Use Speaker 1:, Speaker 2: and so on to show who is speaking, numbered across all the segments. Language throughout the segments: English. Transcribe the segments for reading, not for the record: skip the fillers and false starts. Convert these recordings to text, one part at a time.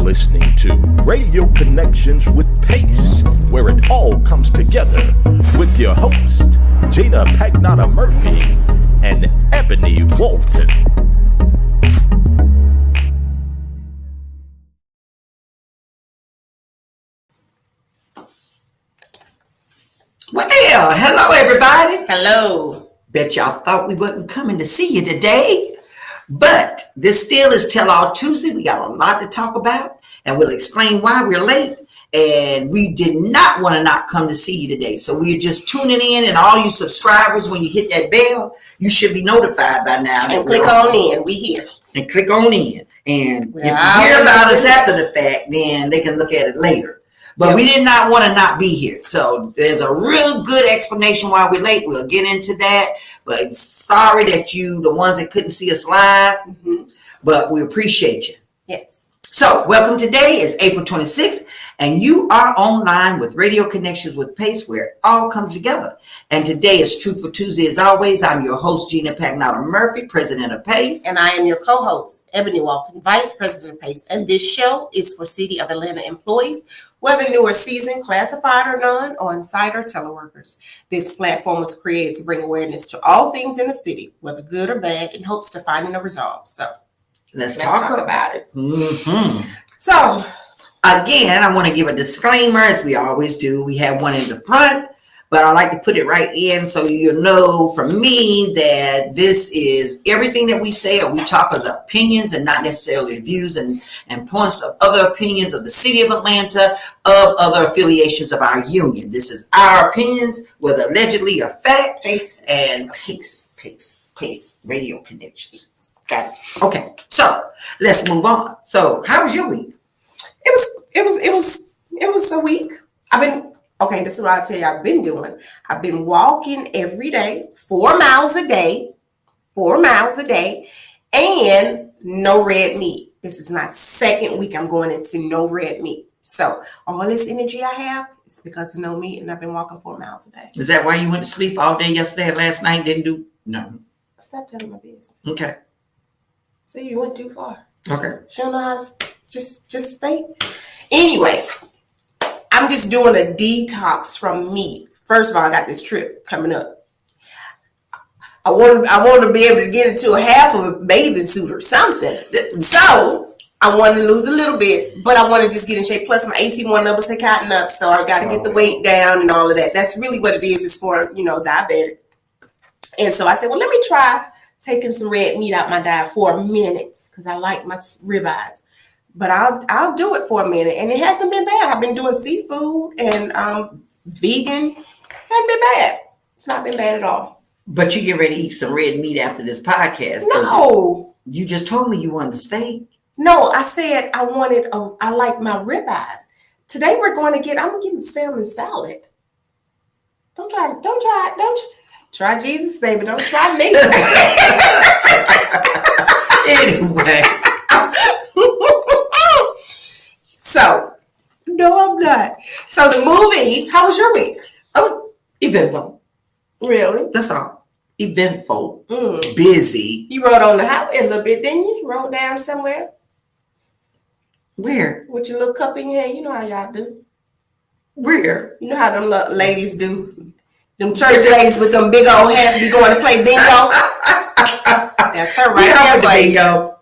Speaker 1: listening to Radio Connections with Pace, where it all comes together with your host, Gina Pagnotta Murphy and Ebony Walton.
Speaker 2: Well, hello everybody.
Speaker 3: Hello.
Speaker 2: Bet y'all thought we wasn't coming to see you today. But this still is Tell All Tuesday. We got a lot to talk about, and we'll explain why we're late. And we did not want to not come to see you today. So we're just tuning in, and all you subscribers, when you hit that bell, you should be notified by now.
Speaker 3: And click on in. We here.
Speaker 2: And click on in. And if you hear about us after the fact, then they can look at it later. But we did not want to not be here. So there's a real good explanation why we're late. We'll get into that. But sorry that you, the ones that couldn't see us live, but we appreciate you.
Speaker 3: Yes.
Speaker 2: So welcome. Today is April 26th, and you are online with Radio Connections with Pace, where it all comes together. And today is Truthful Tuesday. As always, I'm your host, Gina Pagnotta Murphy, president of Pace.
Speaker 3: And I am your co-host, Ebony Walton, vice president of Pace. And this show is for City of Atlanta employees, whether new or seasoned, classified or non, on-site or teleworkers. This platform was created to bring awareness to all things in the city, whether good or bad, in hopes to finding a resolve. So
Speaker 2: let's talk about it.
Speaker 3: So
Speaker 2: again, I want to give a disclaimer, as we always do. We have one in the front, but I like to put it right in so you know from me that this is everything that we say, or we talk as opinions and not necessarily views and points of other opinions of the city of Atlanta, of other affiliations of our union. This is our opinions, whether allegedly or fact.
Speaker 3: Pace.
Speaker 2: And Pace, Radio Connections. Got it. Okay, so let's move on. So how was your week?
Speaker 3: It was a week. This is what I'll tell you I've been doing. I've been walking every day, 4 miles a day, and no red meat. This is my second week I'm going into no red meat. So all this energy I have is because of no meat, and I've been walking 4 miles a day.
Speaker 2: Is that why you went to sleep all day yesterday and last night? Didn't do? No.
Speaker 3: Stop telling my business.
Speaker 2: Okay.
Speaker 3: See, you went too far.
Speaker 2: Okay.
Speaker 3: She don't know how to just stay. Anyway, I'm just doing a detox from meat. First of all, I got this trip coming up. I want to be able to get into a half of a bathing suit or something. So I want to lose a little bit, but I want to just get in shape. Plus my AC1 levels are cotton up, so I got to get the weight down and all of that. That's really what it is. It's for, diabetic. And so I said, well, let me try taking some red meat out my diet for a minute, because I like my ribeyes. But I'll do it for a minute, and it hasn't been bad. I've been doing seafood and vegan. Hasn't been bad. It's not been bad at all.
Speaker 2: But you get ready to eat some red meat after this podcast?
Speaker 3: No.
Speaker 2: You just told me you wanted to steak.
Speaker 3: No, I said I like my ribeyes. Today I'm getting salmon salad. Don't try Jesus, baby. Don't try me.
Speaker 2: Anyway.
Speaker 3: So, no, I'm not. So the movie, how was your week?
Speaker 2: Oh, eventful.
Speaker 3: Really?
Speaker 2: That's all. Eventful. Busy.
Speaker 3: You rode on the highway a little bit, didn't you? Rode down somewhere.
Speaker 2: Where?
Speaker 3: With your little cup in your hand. You know how y'all do.
Speaker 2: Where?
Speaker 3: You know how them ladies do. Them church ladies with them big old hats be going to play bingo. That's her right there,
Speaker 2: bingo.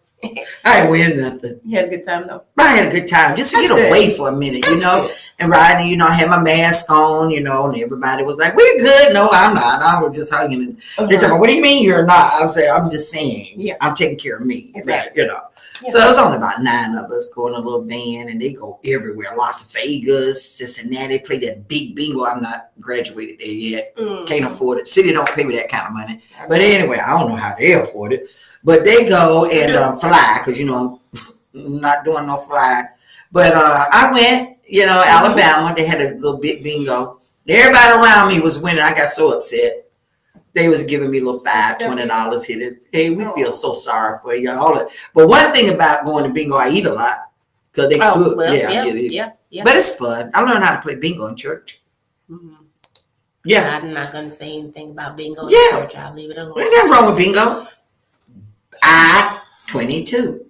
Speaker 2: I didn't win nothing.
Speaker 3: You had a good time, though?
Speaker 2: I had a good time. Just to get away for a minute, and riding, I had my mask on, and everybody was like, we're good. No, I'm not. I was just hugging. And they're talking, what do you mean you're not? I was like, I'm just saying, I'm taking care of me.
Speaker 3: Exactly.
Speaker 2: Right, So it was only about 9 of us going in a little van, and they go everywhere. Las Vegas, Cincinnati, play that big bingo. I'm not graduated there yet. Can't afford it. City don't pay me that kind of money. But anyway, I don't know how they afford it. But they go and fly, because, I'm not doing no flying. But I went, Alabama. They had a little big bingo. Everybody around me was winning. I got so upset. They was giving me a little $5, $20 hit it. Hey, we feel so sorry for you. But one thing about going to bingo, I eat a lot, because they cook.
Speaker 3: Well,
Speaker 2: yeah. But it's fun. I learned how to play bingo in church.
Speaker 3: Mm-hmm.
Speaker 2: Yeah.
Speaker 3: I'm not going to say anything about bingo in church. I'll leave it alone.
Speaker 2: There's nothing wrong with bingo. I-22.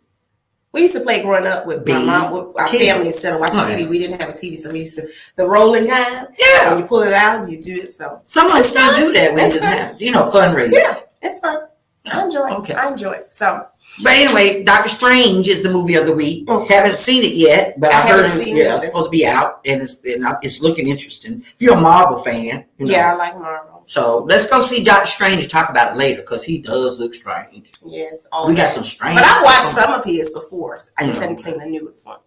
Speaker 3: We used to play growing up with my mom, with our family, instead of watching TV. We didn't have a TV, so we used to, the rolling time.
Speaker 2: Yeah.
Speaker 3: When you pull it out, you do it. So
Speaker 2: someone still do that when you have, fundraisers.
Speaker 3: Yeah, it's fun. I enjoy it. Okay. I enjoy it. So,
Speaker 2: but anyway, Doctor Strange is the movie of the week. Okay. Haven't seen it yet, but I heard it's supposed to be out, and it's looking interesting. If you're a Marvel fan,
Speaker 3: yeah, I like Marvel.
Speaker 2: So let's go see Doctor Strange and talk about it later, because he does look strange.
Speaker 3: Yes,
Speaker 2: we got some strange.
Speaker 3: But I watched some of his before. I just hadn't seen the newest one.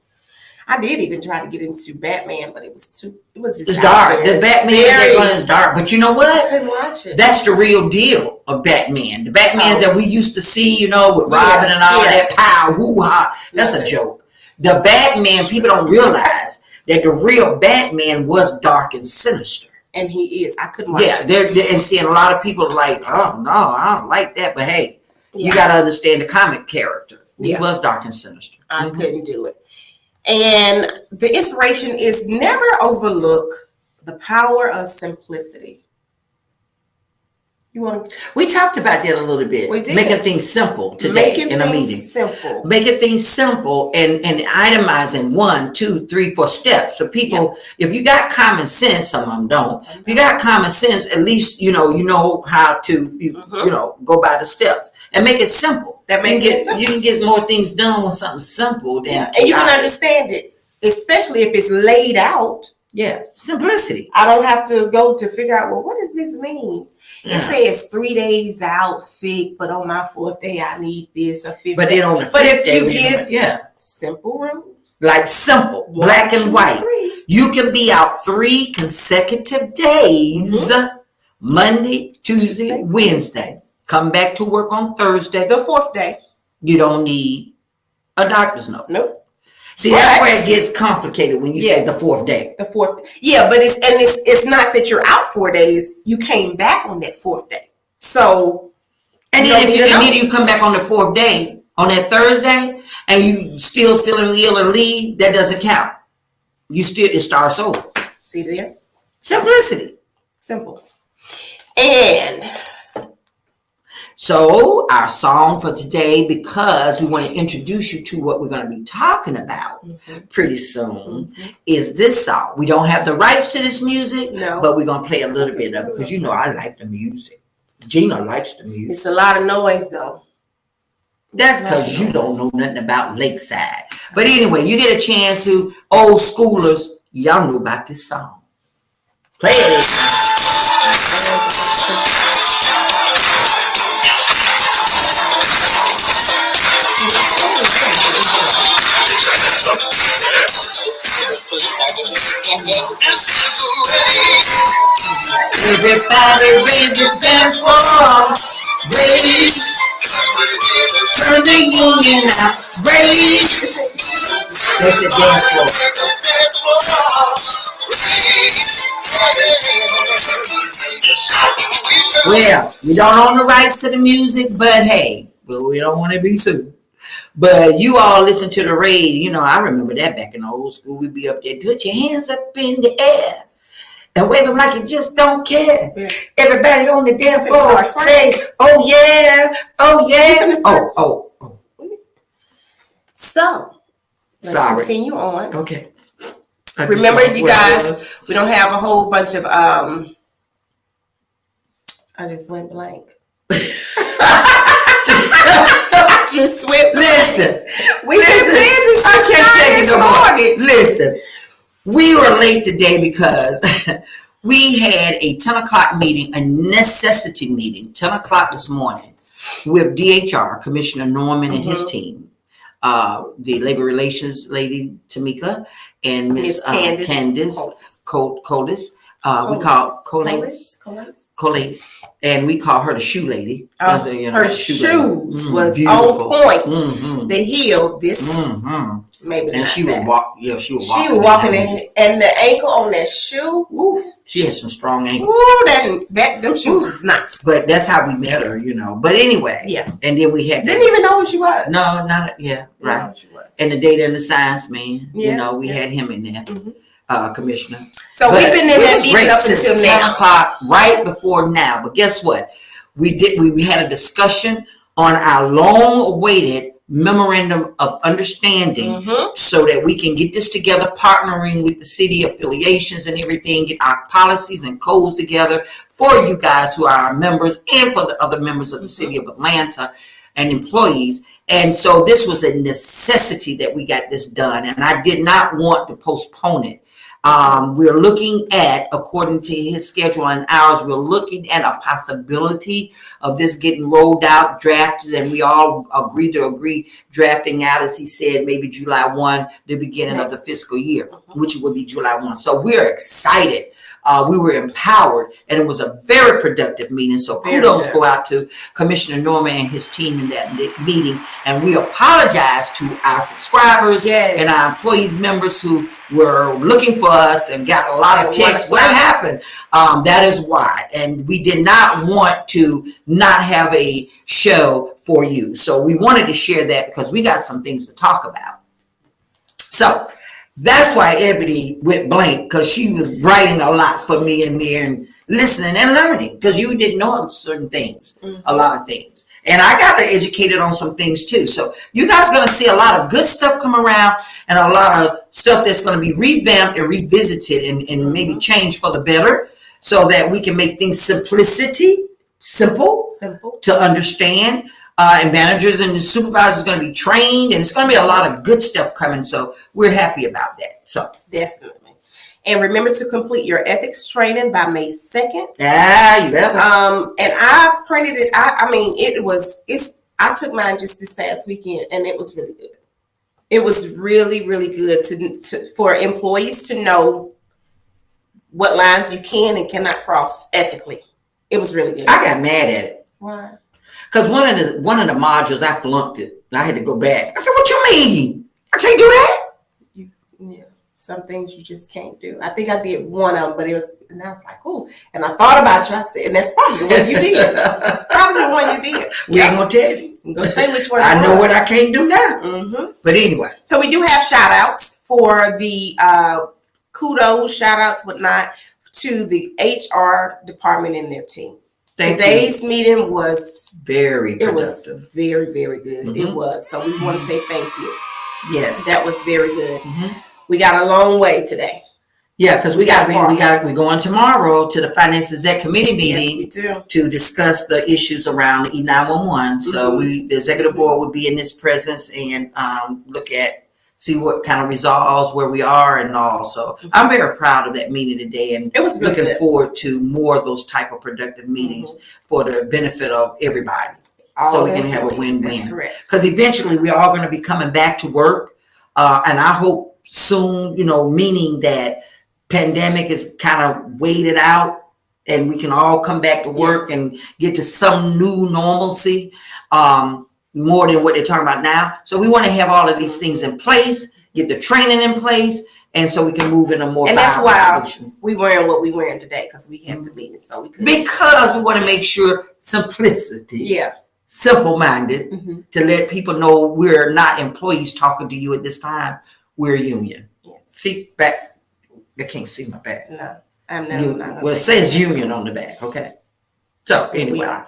Speaker 3: I did even try to get into Batman, but it was just
Speaker 2: dark. The Batman they're going is dark. But you know what?
Speaker 3: I couldn't watch it.
Speaker 2: That's the real deal of Batman. The Batman that we used to see, with Robin and all that pow, hoo-ha. That's a joke. The Batman, people don't realize that the real Batman was dark and sinister.
Speaker 3: And he is. I couldn't watch it.
Speaker 2: And seeing a lot of people are like, oh, no, I don't like that. But hey, you got to understand the comic character. He was dark and sinister.
Speaker 3: I couldn't do it. And the inspiration is never overlook the power of simplicity.
Speaker 2: We talked about that a little bit.
Speaker 3: We did.
Speaker 2: Making things simple today in a meeting. Making things simple and itemizing 1, 2, 3, 4 steps. So people, if you got common sense, some of them don't. If you got common sense, at least you know how to go by the steps and make it simple.
Speaker 3: That makes it simple.
Speaker 2: You can get more things done with something simple than
Speaker 3: and you can understand it, especially if it's laid out.
Speaker 2: Yeah, simplicity.
Speaker 3: I don't have to go to figure out, well, what does this mean? It says 3 days out sick, but on my 4th day I need this or 5th day.
Speaker 2: But then on the 5th day,
Speaker 3: you give simple rules,
Speaker 2: like simple, black and white, you can be out 3 consecutive days: Monday, Tuesday, Wednesday. Come back to work on Thursday.
Speaker 3: The 4th day,
Speaker 2: you don't need a doctor's note.
Speaker 3: Nope.
Speaker 2: See, that's where it gets complicated when you say the 4th day.
Speaker 3: The 4th, but it's not that you're out 4 days. You came back on that 4th day. So,
Speaker 2: and then if you come back on the 4th day on that Thursday, and you still feeling ill and leave, that doesn't count. It starts over.
Speaker 3: See there,
Speaker 2: simplicity,
Speaker 3: simple, and.
Speaker 2: So our song for today, because we want to introduce you to what we're going to be talking about pretty soon, is this song. We don't have the rights to this music, but we're going to play a little bit of it because I like the music. Gina likes the music.
Speaker 3: It's a lot of noise though.
Speaker 2: That's because you don't know nothing about Lakeside. But anyway, you get a chance to, old schoolers, y'all know about this song. Play it. Everybody raise the dance floor, raise, turn the union out, raise. That's the dance floor. Well, we don't own the rights to the music, but hey, we don't want to be sued. But you all listen to the radio. I remember that back in the old school. We'd be up there, put your hands up in the air and wave them like you just don't care. Yeah. Everybody on the dance floor say, oh yeah, oh yeah, oh.
Speaker 3: So, let's continue on.
Speaker 2: Okay.
Speaker 3: Remember, you guys, we don't have a whole bunch of, I just went blank. Just swept.
Speaker 2: Listen.
Speaker 3: I can't take it no more.
Speaker 2: Listen. We were late today because we had a 10 o'clock meeting, a necessity meeting, 10 o'clock this morning with DHR, Commissioner Norman and his team, the Labor Relations lady, Tamika, and Miss Candace Colis. We call Colis, and we call her the shoe lady.
Speaker 3: Her shoes was beautiful. On point. The heel, this maybe.
Speaker 2: And she would walk. Yeah, she would walk.
Speaker 3: She was walking and the ankle on that shoe.
Speaker 2: Woo, she had some strong ankles.
Speaker 3: Woo, them shoes was nice.
Speaker 2: But that's how we met her, But anyway, And then we had
Speaker 3: didn't even know who she was.
Speaker 2: No, not right. She was. And the data and the science man. We had him in there. Commissioner.
Speaker 3: So we've been in that meeting up
Speaker 2: since
Speaker 3: until
Speaker 2: 10 o'clock, right before now. But guess what? We had a discussion on our long-awaited memorandum of understanding so that we can get this together, partnering with the city affiliations and everything, get our policies and codes together for you guys who are our members and for the other members of the city of Atlanta and employees. And so this was a necessity that we got this done, and I did not want to postpone it. We're looking at, according to his schedule and ours, we're looking at a possibility of this getting rolled out, drafted, and we all agree drafting out, as he said, maybe July 1, the beginning of the fiscal year, which would be July 1. So we're excited. We were empowered, and it was a very productive meeting. So kudos go out to Commissioner Norman and his team in that meeting. And we apologize to our subscribers and our employees, members who were looking for us and got a lot of texts. What happened? That is why. And we did not want to not have a show for you. So we wanted to share that because we got some things to talk about. So that's why Ebony went blank, because she was writing a lot for me in there and listening and learning, because you didn't know certain things, a lot of things. And I got educated on some things too. So you guys are going to see a lot of good stuff come around and a lot of stuff that's going to be revamped and revisited and maybe changed for the better so that we can make things simple to understand. And managers and supervisors are going to be trained, and it's going to be a lot of good stuff coming. So we're happy about that. So
Speaker 3: definitely. And remember to complete your ethics training by May 2nd.
Speaker 2: Yeah, you better.
Speaker 3: And I printed it. I took mine just this past weekend, and it was really good. It was really, really good for employees to know what lines you can and cannot cross ethically. It was really good.
Speaker 2: I got mad at it.
Speaker 3: Why?
Speaker 2: Because one of the modules, I flunked it. And I had to go back. I said, "What you mean? I can't do that."
Speaker 3: Yeah, some things you just can't do. I think I did one of them, but and I was like, "Oh," and I thought about you. I said, and that's probably the one you did. Probably the one you did.
Speaker 2: We ain't gonna tell you.
Speaker 3: I'm gonna say which one.
Speaker 2: I know what I can't do now. But anyway,
Speaker 3: so we do have shout outs for the kudos, shout outs, whatnot, to the HR department and their team. Today's meeting was
Speaker 2: very productive.
Speaker 3: It was very, very good. It was. So we want to say thank you.
Speaker 2: Yes.
Speaker 3: That was very good. We got a long way today.
Speaker 2: Yeah, because we're going tomorrow to the Finance Exec Committee meeting to discuss the issues around E911. So the executive board would be in this presence and see what kind of resolves where we are and all. So I'm very proud of that meeting today, and
Speaker 3: it was really
Speaker 2: looking forward to more of those type of productive meetings for the benefit of everybody. So we can have a win-win. Because eventually we're all going to be coming back to work, and I hope soon, meaning that pandemic is kind of waited out and we can all come back to work and get to some new normalcy. More than what they're talking about now. So we want to have all of these things in place, get the training in place, and so we can move in a more.
Speaker 3: And that's why we wearing what we wearing today, because we have the meeting, so we could.
Speaker 2: Because we want to make sure simplicity.
Speaker 3: Yeah.
Speaker 2: Simple-minded to let people know we're not employees talking to you at this time. We're a union.
Speaker 3: Yes.
Speaker 2: See back. They can't see my back.
Speaker 3: No, I'm not.
Speaker 2: Well, it says union on the back. Okay. So anyway,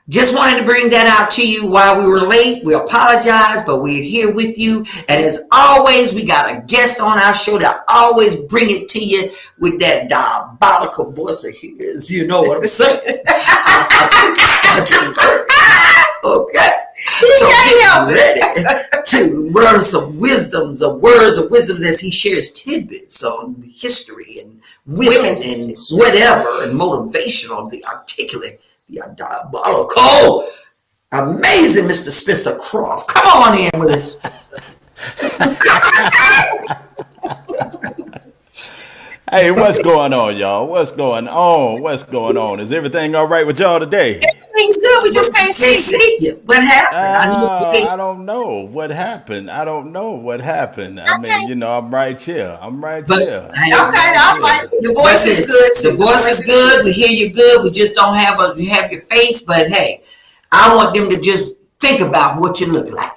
Speaker 2: just wanted to bring that out to you while we were late. We apologize, but we're here with you. And as always, we got a guest on our show that always bring it to you with that diabolical voice of his. You know what I'm saying? I think it's starting to work. Okay. So get ready to learn some words of wisdom as he shares tidbits on history and women and whatever, and motivational, the articulate, the diabolical, amazing Mr. Spencer Croft. Come on in with us.
Speaker 1: Hey, what's going on, y'all? What's going on? Is everything all right with y'all today?
Speaker 3: Everything's good. We just can't see
Speaker 2: you. What happened?
Speaker 1: I don't know what happened. I mean, I'm right here.
Speaker 3: Okay, all right. Your voice is good.
Speaker 2: The voice is good. We hear you good. We just don't have your face. But hey, I want them to just think about what you look like.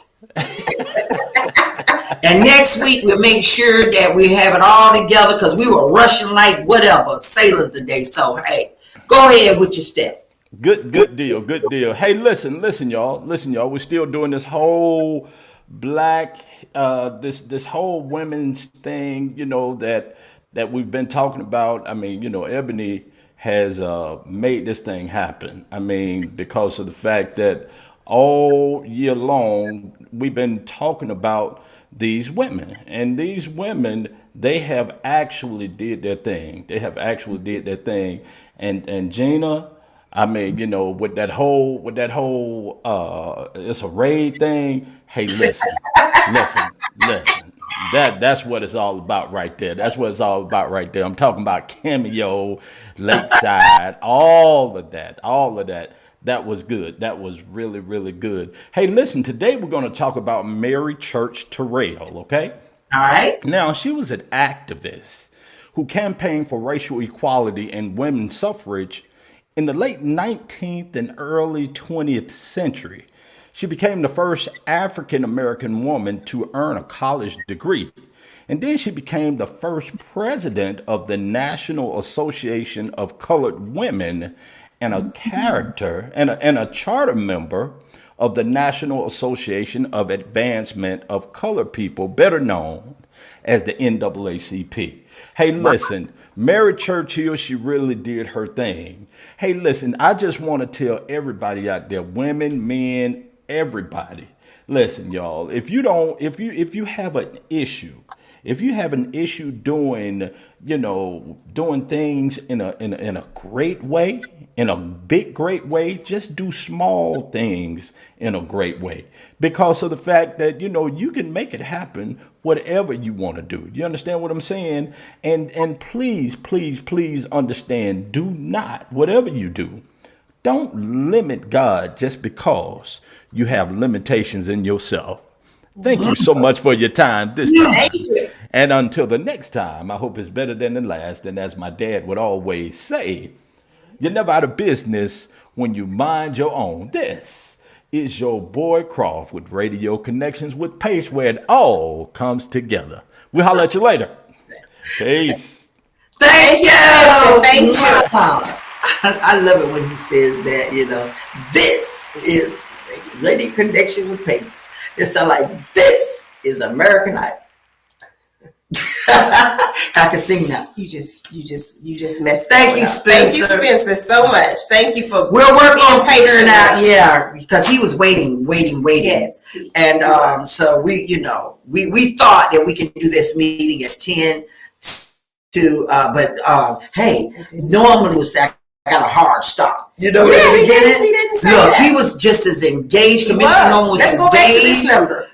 Speaker 2: And next week we'll make sure that we have it all together, because we were rushing like whatever sailors today. So hey, go ahead with your step.
Speaker 1: Good deal, good deal. Hey, listen, y'all. Listen, y'all. We're still doing this whole black, this whole women's thing, that we've been talking about. I mean, Ebony has made this thing happen. I mean, because of the fact that all year long we've been talking about these women, and these women, they have actually did their thing. They have actually did their thing, and Gina. I mean, with that whole it's a raid thing. Hey, listen. That's what it's all about right there. That's what it's all about right there. I'm talking about Cameo, Lakeside, all of that. That was good. That was really, really good. Hey, listen, today we're going to talk about Mary Church Terrell, okay?
Speaker 2: All right.
Speaker 1: Now, she was an activist who campaigned for racial equality and women's suffrage in the late 19th and early 20th century. She became the first African American woman to earn a college degree. And then she became the first president of the National Association of Colored Women and a character and a charter member of the National Association of Advancement of Colored People, better known as the NAACP. Hey, listen, Mary Churchill, she really did her thing. Hey, listen, I just want to tell everybody out there, women, men, everybody. Listen, y'all, if you have an issue, if you have an issue doing things in a great way, in a big great way, just do small things in a great way, because of the fact that you can make it happen whatever you want to do. You understand what I'm saying? And please understand, do not, whatever you do, don't limit God just because you have limitations in yourself. Thank you so much for your time this time. And until the next time, I hope it's better than the last. And as my dad would always say, you're never out of business when you mind your own. This is your boy Croft with Radio Connections with Pace, where it all comes together. We'll holler at you later. Peace.
Speaker 2: Thank you. Thank you. I love it when he says that, this is Radio Connection with Pace. It's like, this is American Idol. I can sing now.
Speaker 3: You just messed.
Speaker 2: Thank you, Spencer.
Speaker 3: Thank you, Spencer, so much. Thank you for.
Speaker 2: We're working on figuring out, yeah, because he was waiting.
Speaker 3: Yes.
Speaker 2: And so we thought that we can do this meeting at 10 to, but hey, normally it was I got a hard stop.
Speaker 3: He didn't say that.
Speaker 2: He was just as engaged. Commissioner Norman was
Speaker 3: Let's
Speaker 2: engaged.
Speaker 3: go back to this number.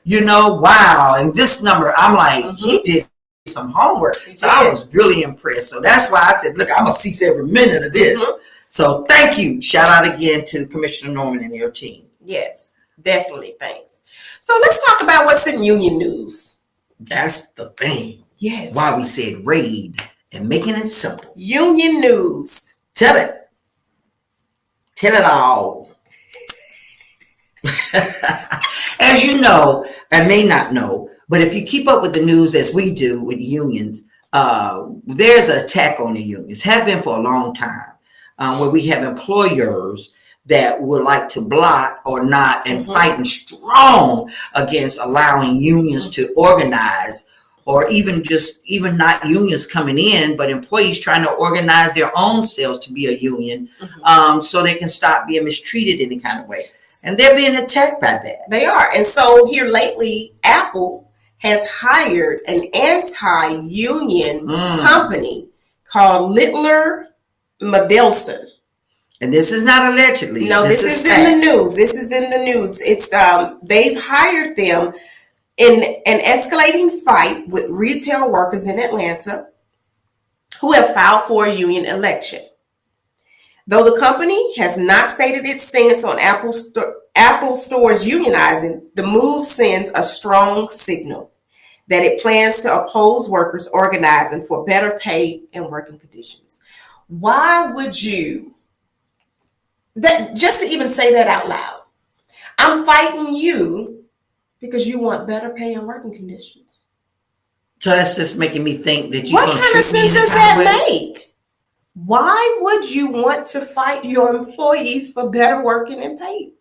Speaker 2: Wow. And this number, I'm like, he did some homework. So I was really impressed. So that's why I said, look, I'm going to seize every minute of this. So thank you. Shout out again to Commissioner Norman and your team.
Speaker 3: Yes, definitely. Thanks. So let's talk about what's in union news.
Speaker 2: That's the thing.
Speaker 3: Yes.
Speaker 2: Why we said raid and making it simple.
Speaker 3: Union news.
Speaker 2: Tell it. Tell it all. As you know, and may not know, but if you keep up with the news as we do with unions, there's an attack on the unions, have been for a long time, where we have employers that would like to block or not and fighting strong against allowing unions to organize, or even not unions coming in, but employees trying to organize their own selves to be a union, so they can stop being mistreated any kind of way. And they're being attacked by that.
Speaker 3: They are. And so here lately, Apple has hired an anti-union company called Littler Mandelson.
Speaker 2: And this is not allegedly.
Speaker 3: No, this is in the news. This is in the news. It's they've hired them in an escalating fight with retail workers in Atlanta who have filed for a union election. Though the company has not stated its stance on Apple stores unionizing, the move sends a strong signal that it plans to oppose workers organizing for better pay and working conditions. Why would you, just to even say that out loud, I'm fighting you because you want better pay and working conditions.
Speaker 2: So that's just making me think that you.
Speaker 3: What kind of sense does that make? Why would you want to fight your employees for better working and paid?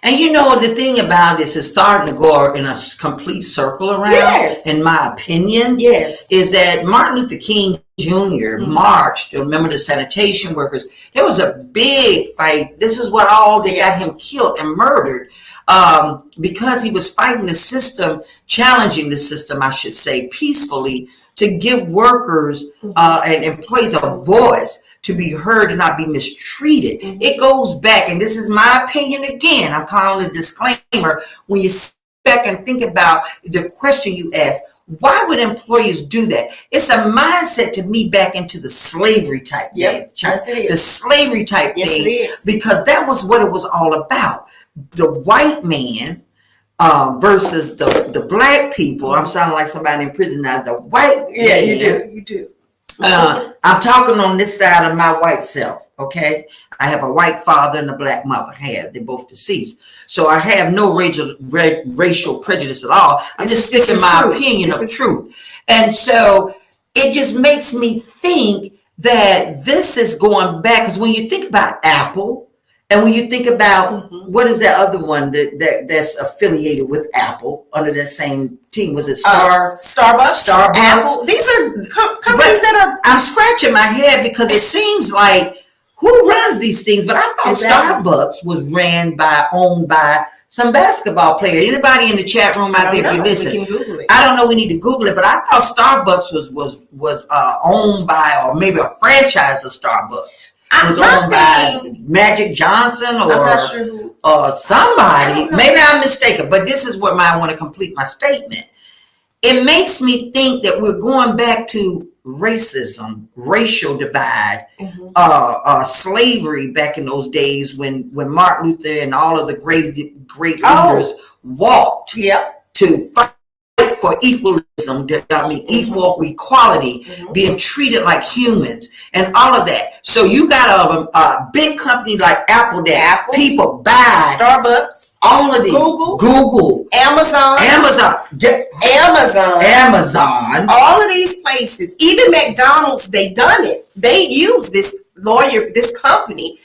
Speaker 2: And you know, the thing about this is starting to go in a complete circle around,
Speaker 3: Yes.
Speaker 2: in my opinion,
Speaker 3: Yes.
Speaker 2: is that Martin Luther King Jr. marched, remember the sanitation workers, there was a big fight. This is what all they got him killed and murdered, because he was fighting the system, challenging the system, I should say, peacefully, to give workers and employees a voice to be heard and not be mistreated. It goes back, and this is my opinion again, I'm calling a disclaimer, when you sit back and think about the question you asked, why would employers do that? It's a mindset to me back into the slavery type thing.
Speaker 3: Yes, it is.
Speaker 2: The slavery type
Speaker 3: Yes,
Speaker 2: thing,
Speaker 3: it is.
Speaker 2: because that was what it was all about. The white man versus the black people. I'm sounding like somebody in prison now. The white man,
Speaker 3: you do.
Speaker 2: I'm talking on this side of my white self, okay? I have a white father and a black mother. They're both deceased. So I have no racial prejudice at all. I'm just speaking my opinion of truth. And so it just makes me think that this is going back, because when you think about Apple, and when you think about what is that other one that's affiliated with Apple under that same team? Was it Starbucks?
Speaker 3: Apple. These are companies that are.
Speaker 2: I'm scratching my head because it seems like who runs these things? But I thought Starbucks was owned by some basketball player. Anybody in the chat room out there? If you listen,
Speaker 3: we can Google it.
Speaker 2: I don't know. We need to Google it, but I thought Starbucks was owned by, or maybe a franchise of Starbucks. Was owned by Magic Johnson or somebody. Maybe I'm mistaken, but this is what I want to complete my statement. It makes me think that we're going back to racism, racial divide, slavery back in those days when Martin Luther and all of the great leaders walked to fight for equal equality, being treated like humans, and all of that. So you got a big company like Apple that people buy,
Speaker 3: Starbucks,
Speaker 2: all of these, Google, Amazon,
Speaker 3: all of these places, even McDonald's, they done it. They use this company,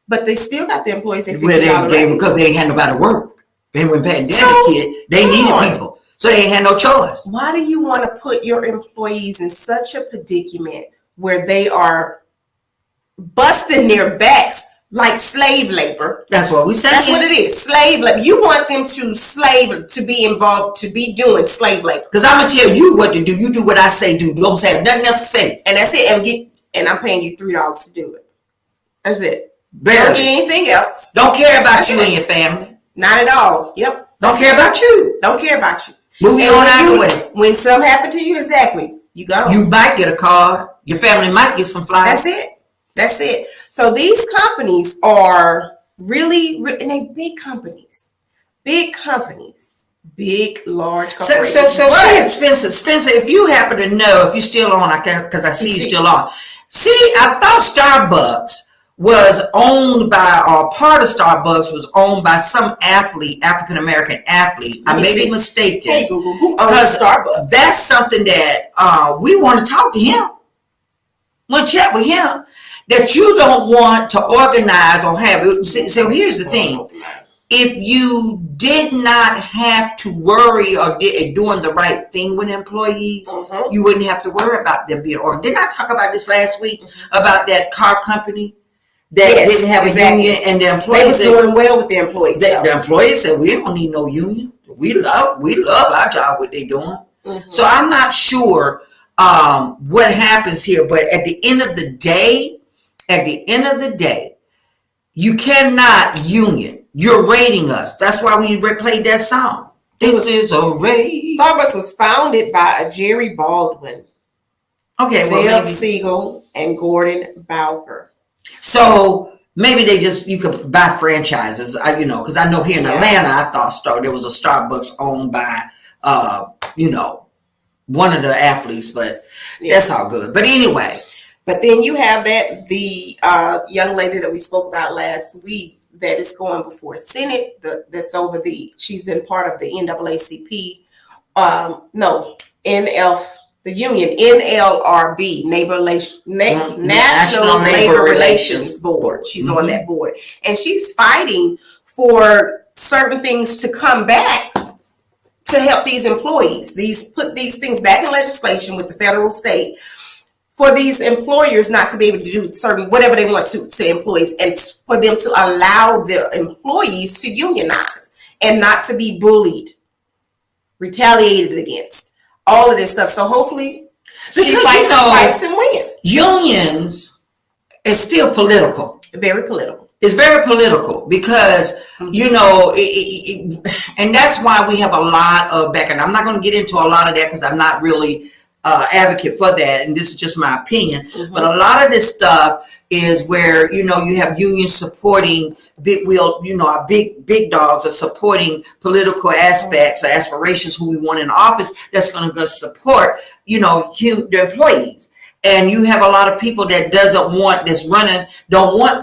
Speaker 3: but they still got the employees.
Speaker 2: Because they ain't had nobody to work. And when pandemic hit, they needed people. So they ain't had no choice.
Speaker 3: Why do you want to put your employees in such a predicament where they are busting their backs like slave labor?
Speaker 2: That's what we say.
Speaker 3: That's what it is. Slave labor. You want them to be involved, to be doing slave labor.
Speaker 2: Because I'm going to tell you what to do. You do what I say do. Don't say nothing else to say.
Speaker 3: And that's it. And I'm paying you $3 to do it. That's it.
Speaker 2: Barely.
Speaker 3: Don't get anything else.
Speaker 2: Don't care about you and your family.
Speaker 3: Not at all. Yep.
Speaker 2: Don't care about you.
Speaker 3: Don't care about you.
Speaker 2: Moving on out of the way.
Speaker 3: When something happened to you, exactly. You go.
Speaker 2: You might get a card. Your family might get some flyers.
Speaker 3: That's it. So these companies are really, and they big companies. Big, large companies.
Speaker 2: So Spencer, if you happen to know, if you're still on, because I see you still on. See, I thought Starbucks was owned by, or part of Starbucks was owned by some athlete, African-American athlete. I may be mistaken.
Speaker 3: Hey, Google, who owns Starbucks?
Speaker 2: That's something that we want to talk to him. Want to chat with him. That you don't want to organize or have. So here's the thing. If you did not have to worry or doing the right thing with employees, you wouldn't have to worry about them being organized. Didn't I talk about this last week about that car company that didn't have a union, and the employees
Speaker 3: they was doing well with the employees?
Speaker 2: The employees said, we don't need no union. We love our job, what they're doing. So I'm not sure what happens here, but at the end of the day, you cannot union. You're rating us. That's why we played that song. This is a raid.
Speaker 3: Starbucks was founded by a Jerry Baldwin, Zell Siegel, and Gordon Bowker.
Speaker 2: So maybe you could buy franchises, because I know here in Atlanta, I thought there was a Starbucks owned by, one of the athletes, but that's all good. But anyway.
Speaker 3: But then you have the young lady that we spoke about last week that is going before Senate. She's in part of the NAACP. NF, the union, NLRB, National
Speaker 2: Labor
Speaker 3: Labor Relations
Speaker 2: Relations
Speaker 3: Board. She's on that board. And she's fighting for certain things to come back to help these employees. Put these things back in legislation with the federal, state, for these employers not to be able to do certain whatever they want to employees, and for them to allow the employees to unionize and not to be bullied, retaliated against, all of this stuff. So hopefully she fights and wins.
Speaker 2: Unions is still political.
Speaker 3: Very political.
Speaker 2: It's very political because, you know, and that's why we have a lot of back, and I'm not going to get into a lot of that because I'm not really advocate for that, and this is just my opinion. But a lot of this stuff is where, you know, you have unions supporting our big dogs are supporting political aspects or aspirations who we want in office that's going to support, you know, the employees. And you have a lot of people that don't want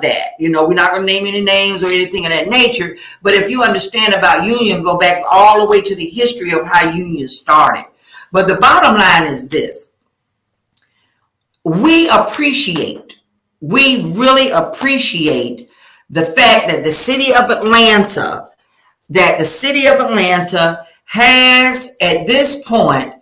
Speaker 2: that. You know, we're not going to name any names or anything of that nature. But if you understand about union, go back all the way to the history of how unions started. But the bottom line is this. We really appreciate the fact that the city of Atlanta has, at this point,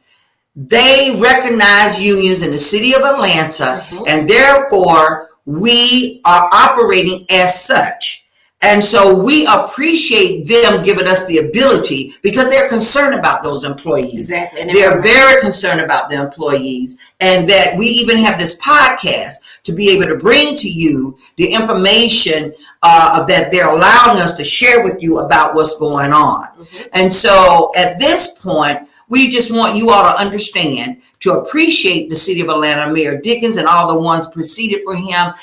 Speaker 2: they recognize unions in the city of Atlanta, and therefore we are operating as such. And so we appreciate them giving us the ability, because they're concerned about those employees.
Speaker 3: Exactly.
Speaker 2: They're very concerned about the employees, and that we even have this podcast to be able to bring to you the information that they're allowing us to share with you about what's going on. And so at this point, we just want you all to understand, to appreciate the city of Atlanta, Mayor Dickens, and all the ones preceded for him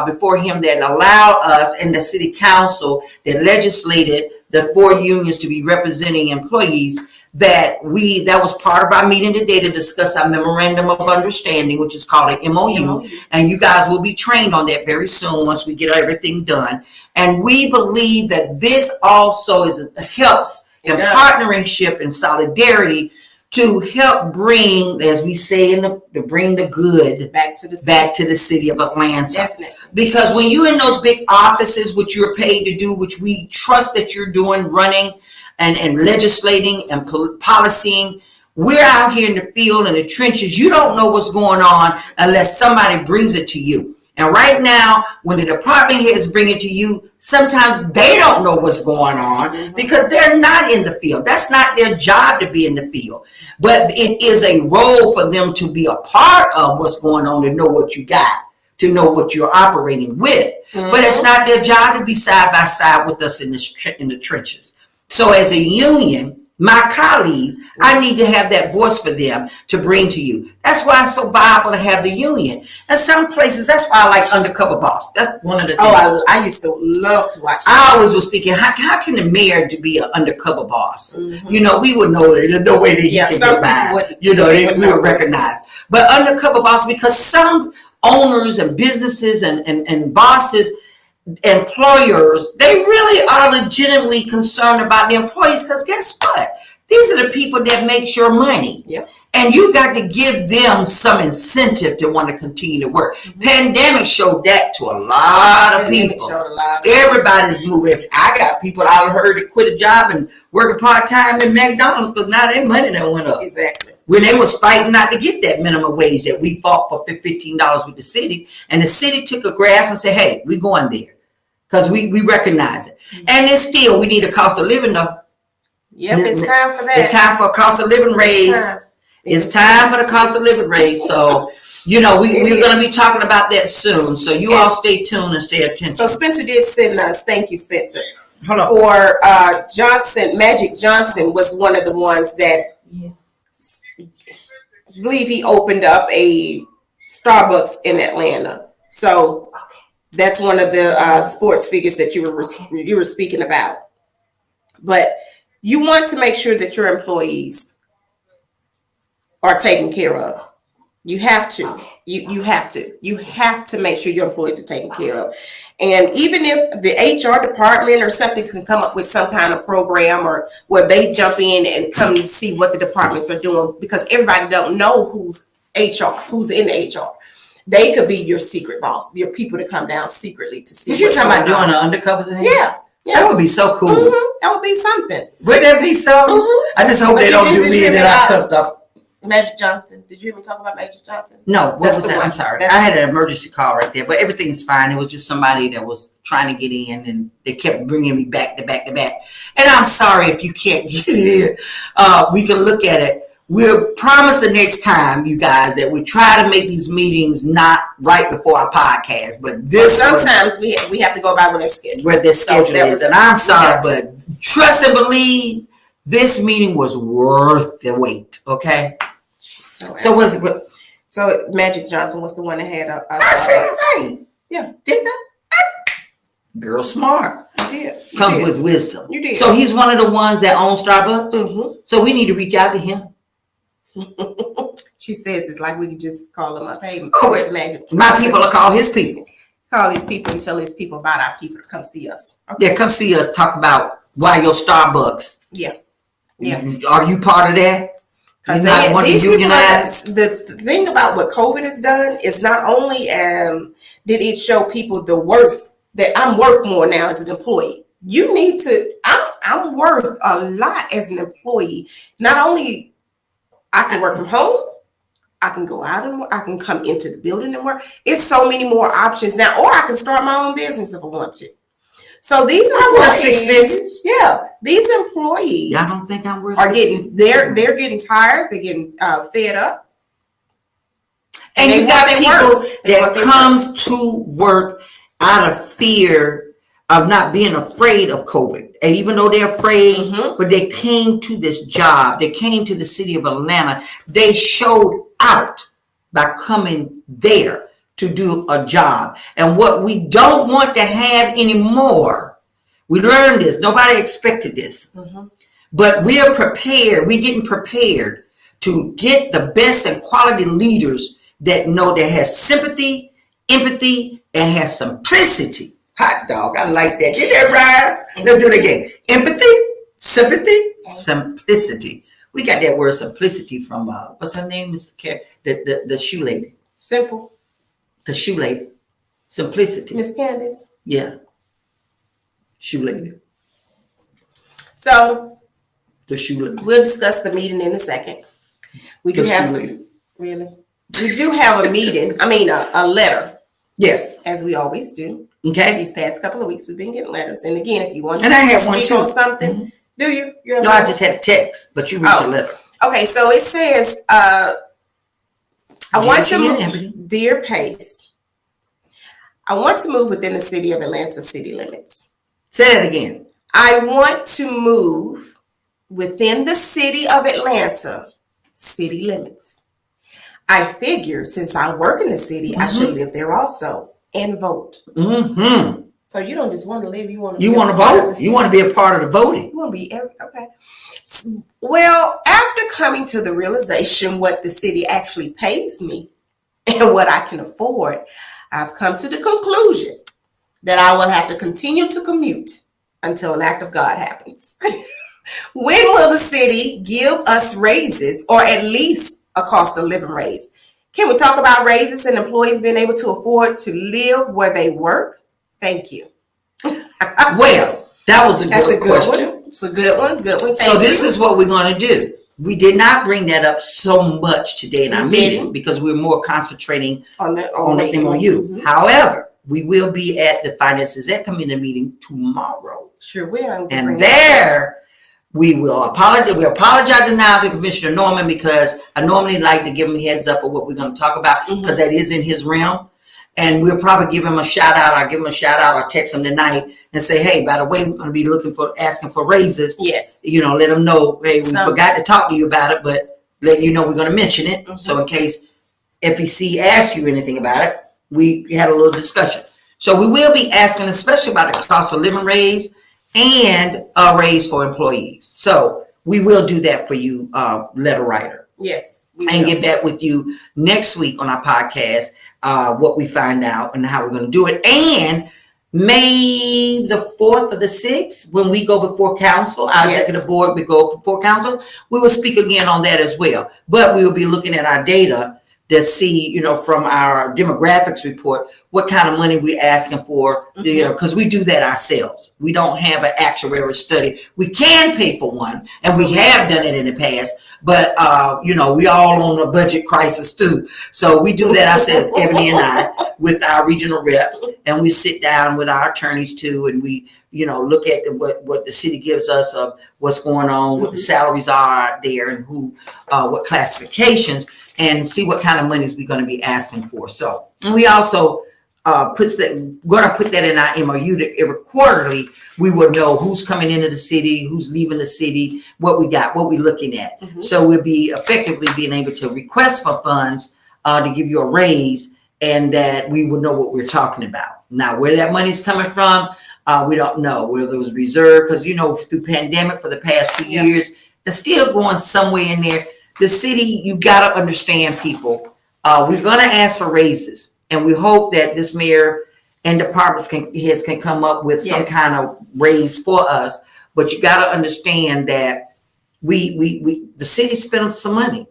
Speaker 2: before him that allowed us, and the city council that legislated the 4 unions to be representing employees. That was part of our meeting today to discuss our memorandum of understanding, which is called an MOU. And you guys will be trained on that very soon once we get everything done. And we believe that this also helps in partnership and solidarity to help bring, as we say, to bring the good back to the city of Atlanta.
Speaker 3: Definitely.
Speaker 2: Because when you're in those big offices, which you're paid to do, which we trust that you're doing, running and legislating and policying, we're out here in the field, in the trenches. You don't know what's going on unless somebody brings it to you. And right now, when the department heads bring it to you, sometimes they don't know what's going on because they're not in the field. That's not their job to be in the field. But it is a role for them to be a part of what's going on, to know what you got, to know what you're operating with. But it's not their job to be side by side with us in the trenches. So as a union, my colleagues, I need to have that voice for them to bring to you. That's why it's so viable to have the union. And some places, that's why I like Undercover Boss. That's one of the things.
Speaker 3: Oh, I used to love to watch
Speaker 2: that. I always was thinking, how can the mayor be an undercover boss? You know, we would know that there's no way that he can get by. You know, we would recognize. But Undercover Boss, because some owners and businesses and bosses, employers, they really are legitimately concerned about the employees, because guess what? These are the people that make your money. And you got to give them some incentive to want to continue to work. Pandemic showed that to a lot of people. Everybody's moving. If I got people I heard that quit a job and working part-time in McDonald's because now their money done went up.
Speaker 3: Exactly.
Speaker 2: When they was fighting not to get that minimum wage that we fought for $15 with the city. And the city took a grasp and said, hey, we're going there. Because we recognize it. And it's still, we need a cost of living though.
Speaker 3: Yep, it's time for that.
Speaker 2: It's time for a cost of living raise. It's time for the cost of living raise. So, you know, we're going to be talking about that soon. So you all stay tuned and stay attentive.
Speaker 3: So Spencer did send us, thank you, Spencer.
Speaker 2: Hold on.
Speaker 3: For Johnson, Magic Johnson was one of the ones that I believe he opened up a Starbucks in Atlanta. So that's one of the sports figures that you were speaking about. But you want to make sure that your employees are taken care of. You have to. You have to. You have to make sure your employees are taken care of. And even if the HR department or something can come up with some kind of program or where they jump in and come to see what the departments are doing, because everybody don't know who's HR, who's in HR. They could be your secret boss, your people to come down secretly to see.
Speaker 2: But you're talking about doing an undercover thing?
Speaker 3: Yeah. Yeah.
Speaker 2: That would be so cool.
Speaker 3: That would be something.
Speaker 2: Would that be something? I just hope they don't do me and then I cut off.
Speaker 3: Magic Johnson. Did you even talk about Magic Johnson?
Speaker 2: No, what was that? I'm sorry. I had an emergency call right there, but everything's fine. It was just somebody that was trying to get in and they kept bringing me back to back to back. And I'm sorry if you can't get in. We can look at it. We'll promise the next time, you guys, that we try to make these meetings not right before our podcast, but this
Speaker 3: sometimes we have to go by where
Speaker 2: their schedule is. And I'm sorry, but trust and believe, this meeting was worth the wait. Okay.
Speaker 3: So Magic Johnson was the one that had
Speaker 2: I said the name.
Speaker 3: Yeah,
Speaker 2: didn't I? Girl, smart.
Speaker 3: You did.
Speaker 2: Comes with wisdom.
Speaker 3: You did.
Speaker 2: So he's one of the ones that own Starbucks.
Speaker 3: Mm-hmm.
Speaker 2: So we need to reach out to him.
Speaker 3: She says it's like we could just call him up. Hey,
Speaker 2: my people will call his people.
Speaker 3: Call his people and tell his people about our people to come see us. Okay.
Speaker 2: Yeah, come see us. Talk about why your Starbucks.
Speaker 3: Yeah.
Speaker 2: Are you part of that?
Speaker 3: Because the thing about what COVID has done is not only did it show people the worth that I'm worth more now as an employee. You need to. I'm worth a lot as an employee. Not only I can work from home, I can go out and work, I can come into the building and work. It's so many more options now, or I can start my own business if I want to. So these employees, these employees,
Speaker 2: y'all don't think I'm worth
Speaker 3: are getting they're getting tired, they're getting fed up.
Speaker 2: And you got people that comes to work out of fear of not being afraid of COVID. And even though they're afraid, but they came to this job, they came to the city of Atlanta, they showed out by coming there to do a job. And what we don't want to have anymore, we learned this, nobody expected this, but we're prepared, we're getting prepared to get the best and quality leaders that know that has sympathy, empathy, and has simplicity. Hot dog, I like that. Get that right. Let's do it again. Empathy, sympathy, simplicity. We got that word simplicity from what's her name? The shoe lady.
Speaker 3: Simple.
Speaker 2: The shoe lady. Simplicity.
Speaker 3: Miss Candace.
Speaker 2: Yeah. Shoe lady.
Speaker 3: So
Speaker 2: the shoe lady.
Speaker 3: We'll discuss the meeting in a second. We do have a meeting. I mean a letter.
Speaker 2: Yes,
Speaker 3: as we always do.
Speaker 2: Okay.
Speaker 3: These past couple of weeks, we've been getting letters. And again, if you want
Speaker 2: to speak
Speaker 3: on something, do you?
Speaker 2: No, I just had a text, but you read the letter.
Speaker 3: Okay, so it says, Dear Pace, I want to move within the city of Atlanta city limits.
Speaker 2: Say it again.
Speaker 3: I want to move within the city of Atlanta city limits. I figure since I work in the city, I should live there also and vote. So you don't just want to live; you want to
Speaker 2: vote. You want to be a part of the voting.
Speaker 3: You want to be okay. Well, after coming to the realization what the city actually pays me and what I can afford, I've come to the conclusion that I will have to continue to commute until an act of God happens. When will the city give us raises, or at least a cost of living raise? Can we talk about raises and employees being able to afford to live where they work? Thank you.
Speaker 2: Well, that was a good question.
Speaker 3: One. It's a good one. Good one.
Speaker 2: So this is what we're going to do. We did not bring that up so much today in our meeting because we're more concentrating on the MOU. However, we will be at the Finance Exec Committee meeting tomorrow.
Speaker 3: Sure will.
Speaker 2: And there we will apologize. We're apologizing now to Commissioner Norman because I normally like to give him a heads up of what we're going to talk about because that is in his realm. And we'll probably give him a shout out. I'll give him a shout out. I'll text him tonight and say, hey, by the way, we're going to be asking for raises.
Speaker 3: Yes.
Speaker 2: Let them know, hey, we forgot to talk to you about it, but letting you know we're going to mention it. So in case FEC asks you anything about it, we had a little discussion. So we will be asking, especially about the cost of living raise and a raise for employees. So we will do that for you, letter writer.
Speaker 3: Yes.
Speaker 2: and get back with you next week on our podcast, what we find out and how we're going to do it. And May the 4th or the 6th, when we go before council, our executive board, we go before council, we will speak again on that as well. But we will be looking at our data to see, from our demographics report, what kind of money we're asking for, because we do that ourselves. We don't have an actuarial study. We can pay for one, and we have done it in the past. But, we all on a budget crisis too. So we do that ourselves, Ebony and I, with our regional reps, and we sit down with our attorneys too, and we, look at what the city gives us of what's going on, what the salaries are out there, and what classifications, and see what kind of monies we're going to be asking for. So, and we also going to put that in our MOU that every quarterly we will know who's coming into the city, who's leaving the city, what we got, what we're looking at. So we'll be effectively being able to request for funds to give you a raise, and that we will know what we're talking about. Now, where that money's coming from, we don't know. Whether it was reserved, because through pandemic for the past 2 years, they're still going somewhere in there. The city, you got to understand, people. We're going to ask for raises, and we hope that this mayor and departments can come up with some kind of raise for us. But you got to understand that the city spent some money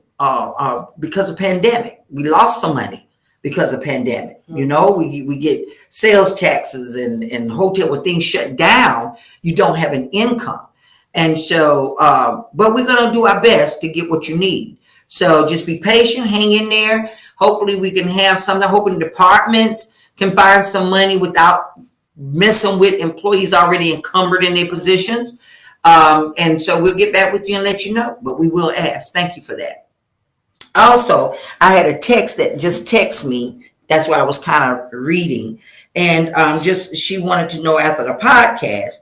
Speaker 2: because of pandemic. We lost some money because of pandemic. We get sales taxes and hotel, when things shut down, you don't have an income. And so, but we're going to do our best to get what you need. So just be patient, hang in there. Hopefully we can have something. Hoping departments can find some money without messing with employees already encumbered in their positions. And so we'll get back with you and let you know, but we will ask. Thank you for that. Also, I had a text that just texted me. That's why I was kind of reading. And she wanted to know after the podcast,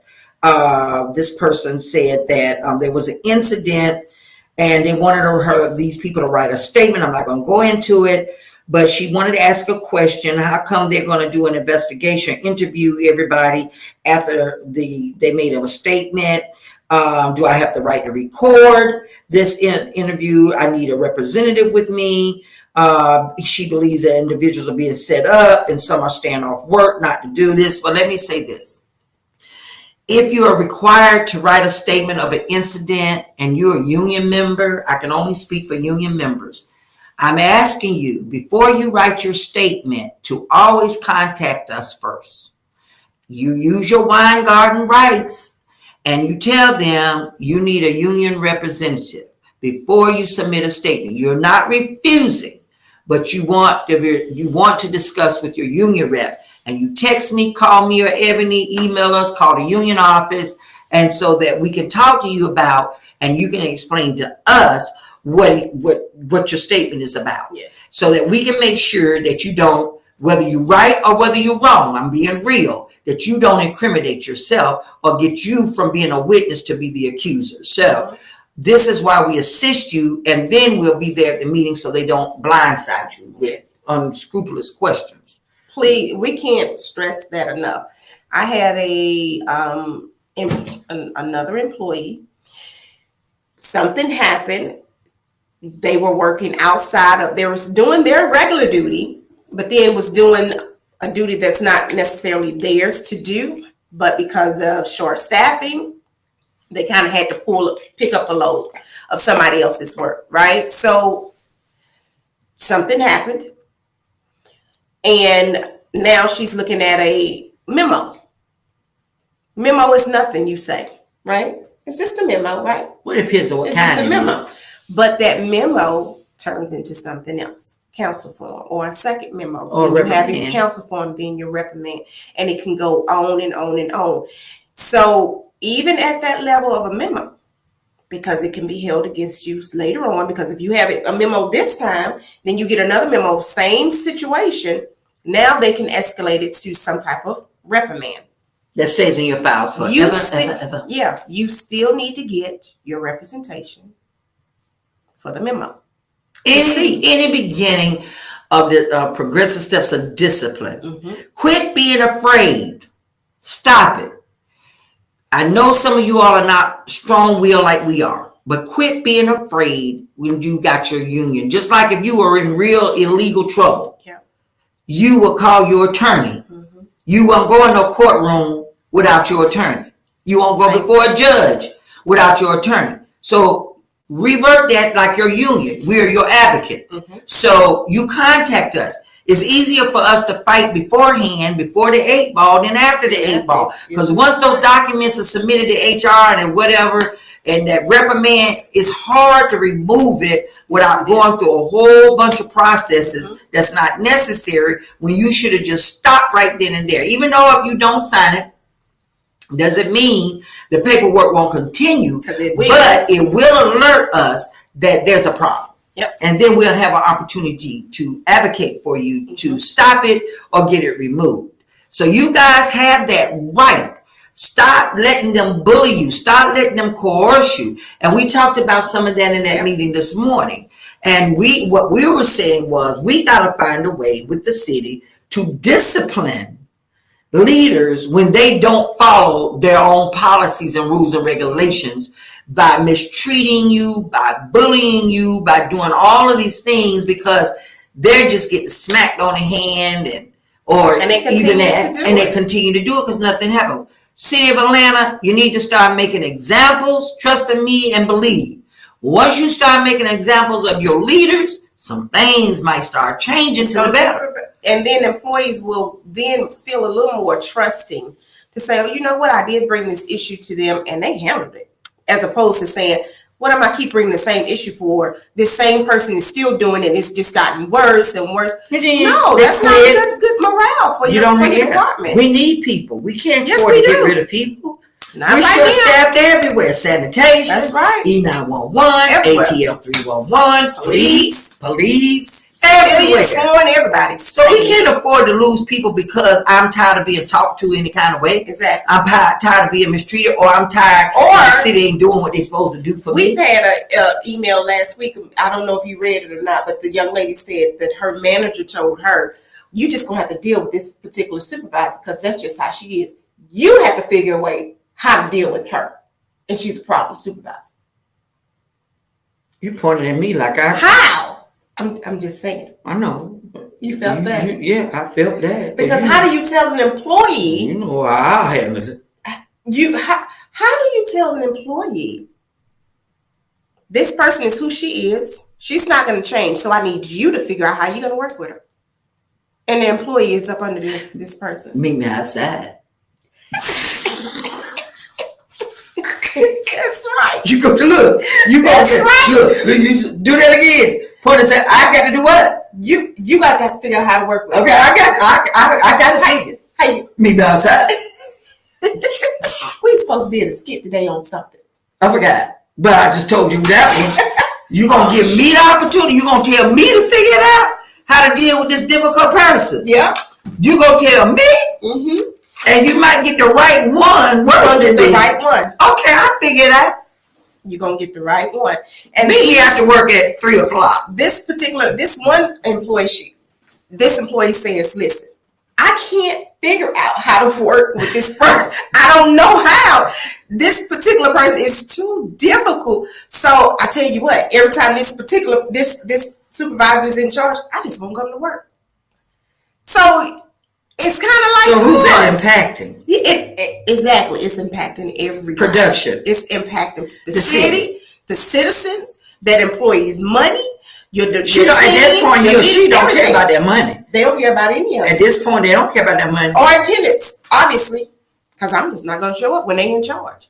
Speaker 2: this person said that there was an incident and they wanted these people to write a statement. I'm not going to go into it, but she wanted to ask a question. How come they're going to do an investigation, interview everybody after they made a statement? Do I have the right to record this interview? I need a representative with me. She believes that individuals are being set up and some are staying off work not to do this. But let me say this. If you are required to write a statement of an incident and you're a union member, I can only speak for union members. I'm asking you, before you write your statement, to always contact us first. You use your wine garden rights and you tell them you need a union representative before you submit a statement. You're not refusing, but you want to discuss with your union rep. And you text me, call me, or Ebony, email us, call the union office, and so that we can talk to you about, and you can explain to us what your statement is about. Yes. So that we can make sure that you don't, whether you're right or whether you're wrong, I'm being real, that you don't incriminate yourself or get you from being a witness to be the accuser. So this is why we assist you, and then we'll be there at the meeting so they don't blindside you with unscrupulous questions.
Speaker 3: Please, we can't stress that enough. I had another employee. Something happened. They were working they was doing their regular duty, but then was doing a duty that's not necessarily theirs to do. But because of short staffing, they kind of had to pick up a load of somebody else's work, right? So something happened. And now she's looking at a memo. Memo is nothing, you say, right? It's just a memo, right?
Speaker 2: Well, it depends on what kind of memo.
Speaker 3: But that memo turns into something else, council form, or a second memo.
Speaker 2: Or
Speaker 3: you have your council form, then your reprimand, and it can go on and on and on. So even at that level of a memo, because it can be held against you later on, because if you have a memo this time, then you get another memo, same situation. Now they can escalate it to some type of reprimand.
Speaker 2: That stays in your files forever.
Speaker 3: Yeah, you still need to get your representation for the memo.
Speaker 2: Any beginning of the progressive steps of discipline. Quit being afraid. Stop it. I know some of you all are not strong-willed like we are. but quit being afraid when you got your union. Just like if you were in real illegal trouble, you will call your attorney. You won't go in no courtroom without your attorney. You won't go before a judge without your attorney. So revert that like your union. We are your advocate. So you contact us. It's easier for us to fight beforehand, before the 8 ball, than after the 8 ball. Because once those documents are submitted to HR and whatever, and that reprimand, it's hard to remove it without going through a whole bunch of processes that's not necessary, when you should have just stopped right then and there. Even though if you don't sign it, doesn't mean the paperwork won't continue, but it will alert us that there's a problem. And then we'll have an opportunity to advocate for you to stop it or get it removed. So you guys have that right. Stop letting them bully you. Stop letting them coerce you. And we talked about some of that in that meeting this morning. And what we were saying was, we got to find a way with the city to discipline leaders when they don't follow their own policies and rules and regulations, by mistreating you, by bullying you, by doing all of these things, because they're just getting smacked on the hand and they continue to do it because nothing happened. City of Atlanta, you need to start making examples. Trust in me and believe. Once you start making examples of your leaders, some things might start changing to the better.
Speaker 3: And then employees will then feel a little more trusting to say, oh, you know what, I did bring this issue to them and they handled it. As opposed to saying, what am I keep bringing the same issue for? This same person is still doing it. It's just gotten worse and worse. No, that's not good morale for your department.
Speaker 2: We need people. We can't afford to get rid of people. We're staffed everywhere. Sanitation.
Speaker 3: That's right.
Speaker 2: E911, ATL 311, police. Everybody. So we can't afford to lose people because I'm tired of being talked to any kind of way.
Speaker 3: Exactly.
Speaker 2: I'm tired of being mistreated, or I'm tired of the city ain't doing what they're supposed to do for me.
Speaker 3: We've had an email last week. I don't know if you read it or not, but the young lady said that her manager told her, you just gonna have to deal with this particular supervisor because that's just how she is. You have to figure a way how to deal with her. And she's a problem supervisor.
Speaker 2: You pointing at me like
Speaker 3: how? I'm just saying.
Speaker 2: I know.
Speaker 3: You felt that?
Speaker 2: I felt that.
Speaker 3: Because how do you tell an employee?
Speaker 2: You know, I'll handle it.
Speaker 3: How do you tell an employee, this person is who she is, she's not going to change, so I need you to figure out how you're going to work with her. And the employee is up under this person.
Speaker 2: Meet me outside.
Speaker 3: That's right.
Speaker 2: You go to look. You go look. You do that again. Point and say, I got to do what?
Speaker 3: You got to figure out how to work with her.
Speaker 2: Okay, I got to take it.
Speaker 3: How you
Speaker 2: meet me outside?
Speaker 3: We supposed to do a skit today on something.
Speaker 2: I forgot. But I just told you that one. You're going to give me the opportunity. You're going to tell me to figure it out how to deal with this difficult person.
Speaker 3: Yeah.
Speaker 2: You going to tell me? And you might get the right one.
Speaker 3: The right one.
Speaker 2: Okay, I figure it out.
Speaker 3: You're going to get the right one. And
Speaker 2: me have to work at 3 o'clock.
Speaker 3: This one employee, this employee says, listen, I can't figure out how to work with this person. I don't know how. This particular person is too difficult. So I tell you what, every time this supervisor is in charge, I just won't come to work. So it's kind of like,
Speaker 2: so who's that impacting?
Speaker 3: Exactly. It's impacting every
Speaker 2: production.
Speaker 3: It's impacting the city, the citizens, that employees' money. At
Speaker 2: this point, she don't care about their money.
Speaker 3: They don't care about any of it.
Speaker 2: At this point, they don't care about their money.
Speaker 3: Or attendance, obviously, because I'm just not going to show up when they're in charge.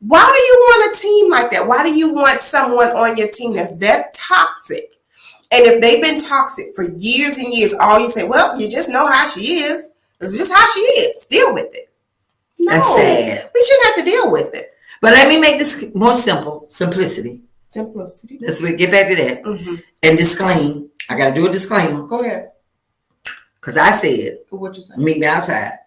Speaker 3: Why do you want a team like that? Why do you want someone on your team that's that toxic? And if they've been toxic for years and years, all you say, well, you just know how she is. It's just how she is. Deal with it. No,
Speaker 2: that's sad.
Speaker 3: We shouldn't have to deal with it.
Speaker 2: But let me make this more simple. Simplicity. Let's get back to that. And disclaim. I got to do a disclaimer.
Speaker 3: Go ahead.
Speaker 2: Because I said,
Speaker 3: what you say?
Speaker 2: Meet me outside.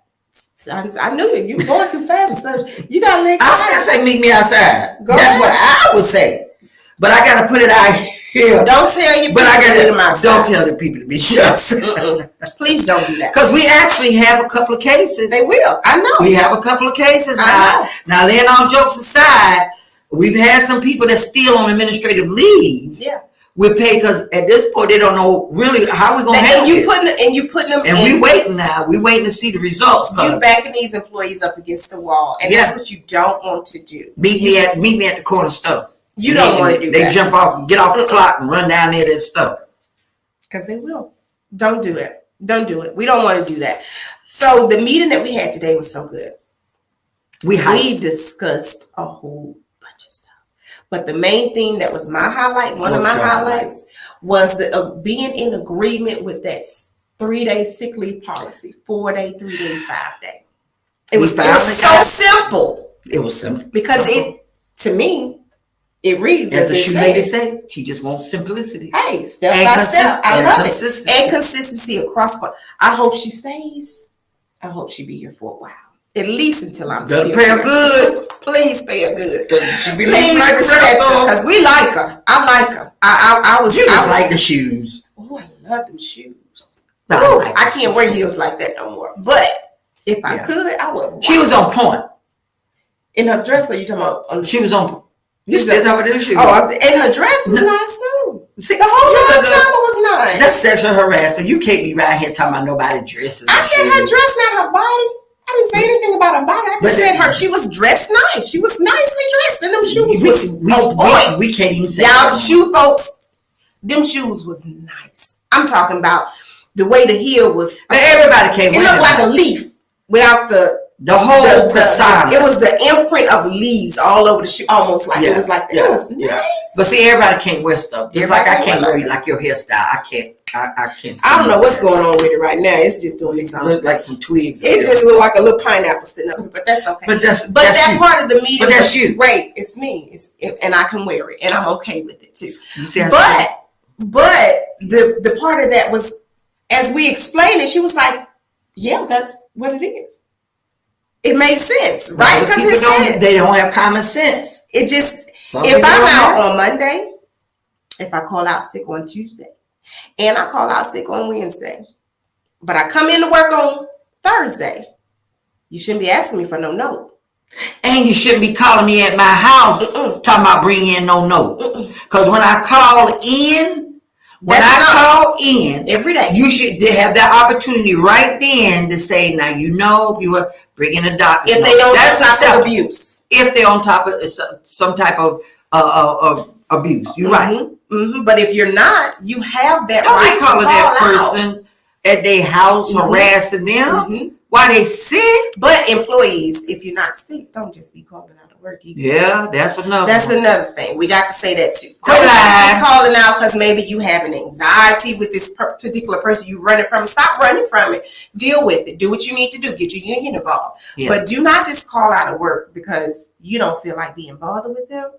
Speaker 3: I knew it. You were going too fast. So you got to let go.
Speaker 2: I say meet me outside. That's what I would say. But I got to put it out here.
Speaker 3: Don't tell you. But I got to
Speaker 2: don't tell the people to be outside.
Speaker 3: Please don't do that.
Speaker 2: Because we actually have a couple of cases.
Speaker 3: They will. I know.
Speaker 2: We have a couple of cases now. Now, laying all jokes aside, We've had some people that's still on administrative leave.
Speaker 3: Yeah.
Speaker 2: We're paid because at this point they don't know really how we're gonna handle it.
Speaker 3: And you putting them
Speaker 2: and we waiting now. We waiting to see the results.
Speaker 3: You backing these employees up against the wall, and that's what you don't want to do.
Speaker 2: Meet me at the corner store.
Speaker 3: You don't want to do that.
Speaker 2: They jump off, get off the clock, and run down there to that stuff.
Speaker 3: Because they will. Don't do it. Don't do it. We don't want to do that. So the meeting that we had today was so good. We discussed a whole bunch of stuff. But the main thing that was my highlight, one of my highlights, was being in agreement with that 3-day sick leave policy, 4-day, 3-day, 5-day. It was so simple.
Speaker 2: It was simple.
Speaker 3: Because to me, it reads
Speaker 2: as the shoe lady said, she just wants simplicity.
Speaker 3: Hey, step by step. I love it. And consistency across. I hope she stays. I hope she be here for a while. At least until I'm still
Speaker 2: pay her good.
Speaker 3: Please pay her good.
Speaker 2: She be like
Speaker 3: because we like her. I like her. I was
Speaker 2: like the shoes.
Speaker 3: Oh, I love them shoes. I can't wear heels like that no more. But if I could, I would.
Speaker 2: She was on point.
Speaker 3: In her dress, are you talking about?
Speaker 2: She was on point. You still talking about the shoes?
Speaker 3: Oh, and her dress was nice too. See, the whole ensemble was nice.
Speaker 2: That's sexual harassment. You can't be right here talking about nobody dresses.
Speaker 3: I said her dress, not her body. I didn't say anything about her body. I just said she was dressed nice. She was nicely dressed, and them shoes
Speaker 2: we can't even say
Speaker 3: y'all. The shoe folks, them shoes was nice. I'm talking about the way the heel was.
Speaker 2: Everybody came.
Speaker 3: It looked like a leaf without the
Speaker 2: whole persona.
Speaker 3: It was the imprint of leaves all over the shoe, almost like it was like that. It was nice.
Speaker 2: But see, everybody can't wear stuff. Just like I can't wear like your hairstyle. I can't. I can't.
Speaker 3: I don't know what's going on with it right now. It's just doing its own.
Speaker 2: Look like some twigs.
Speaker 3: It just looked like a little pineapple sitting up here, but that's okay.
Speaker 2: But that's
Speaker 3: that part of the meeting.
Speaker 2: But that's you.
Speaker 3: Great. It's me. It's and I can wear it, and I'm okay with it too.
Speaker 2: You see
Speaker 3: but the part of that was, as we explained it, she was like, "Yeah, that's what it is." It made sense, right? Because
Speaker 2: they don't have common sense.
Speaker 3: It just if I'm out on Monday, if I call out sick on Tuesday, and I call out sick on Wednesday, but I come into work on Thursday, you shouldn't be asking me for no note.
Speaker 2: And you shouldn't be calling me at my house talking about bringing in no note. Because when I call in,
Speaker 3: every day,
Speaker 2: you should have that opportunity right then to say, now if you were bringing a doctor.
Speaker 3: If they don't have top of abuse.
Speaker 2: If they're on top of some type of abuse. You're right.
Speaker 3: Mm-hmm. But if you're not, you have that
Speaker 2: right
Speaker 3: to
Speaker 2: call that
Speaker 3: out.
Speaker 2: person at their house harassing them while they sick.
Speaker 3: But employees, if you're not sick, don't just be calling out of work either.
Speaker 2: Yeah, that's another
Speaker 3: thing. We got to say that too.
Speaker 2: Don't be
Speaker 3: calling out because maybe you have an anxiety with this particular person you running from. Stop running from it. Deal with it. Do what you need to do. Get your union involved. Yeah. But do not just call out of work because you don't feel like being bothered with them.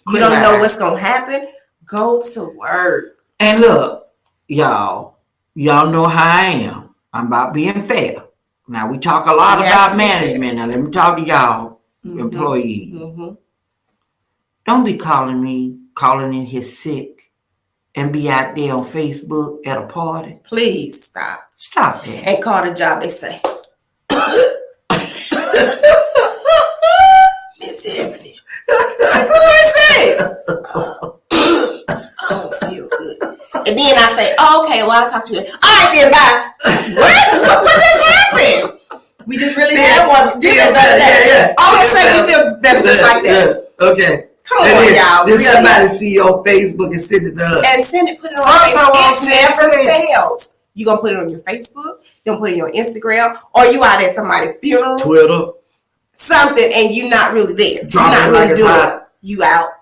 Speaker 3: You don't know what's going to happen. Go to work.
Speaker 2: And look, y'all know how I am. I'm about being fair. Now, we talk a lot about management. Now, let me talk to y'all, employees. Don't be calling in here sick and be out there on Facebook at a party.
Speaker 3: Please stop.
Speaker 2: Stop that.
Speaker 3: And call the job, they say. Miss Ebony. And then I say, oh, okay, well, I'll talk to you. All right, then, bye. What just happened? We just really had one. Yeah. Always say we feel better just like that.
Speaker 2: Yeah. Okay.
Speaker 3: Come on, y'all.
Speaker 2: Did somebody see you on Facebook and send it to us?
Speaker 3: And put it on Facebook. It never fails. You going to put it on your Facebook, you going to put it on your Instagram, or you out at somebody's funeral.
Speaker 2: Twitter.
Speaker 3: Something, and you're not really there. You're not really doing it. You out.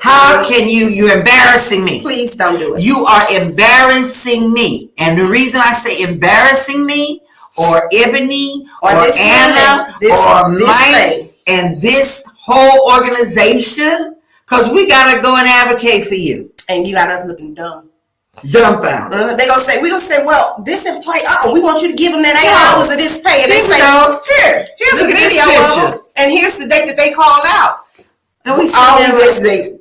Speaker 2: How can you're embarrassing me.
Speaker 3: Please don't do it.
Speaker 2: You are embarrassing me. And the reason I say embarrassing me or Ebony or Anna or Mike and this whole organization, because we got to go and advocate for you.
Speaker 3: And you got us looking dumb.
Speaker 2: Dumbfounded.
Speaker 3: We're gonna say, well, this employee, we want you to give them that 8 hours of this pay. And they say, here's a video of them, and here's the date that they called out.
Speaker 2: And we
Speaker 3: just say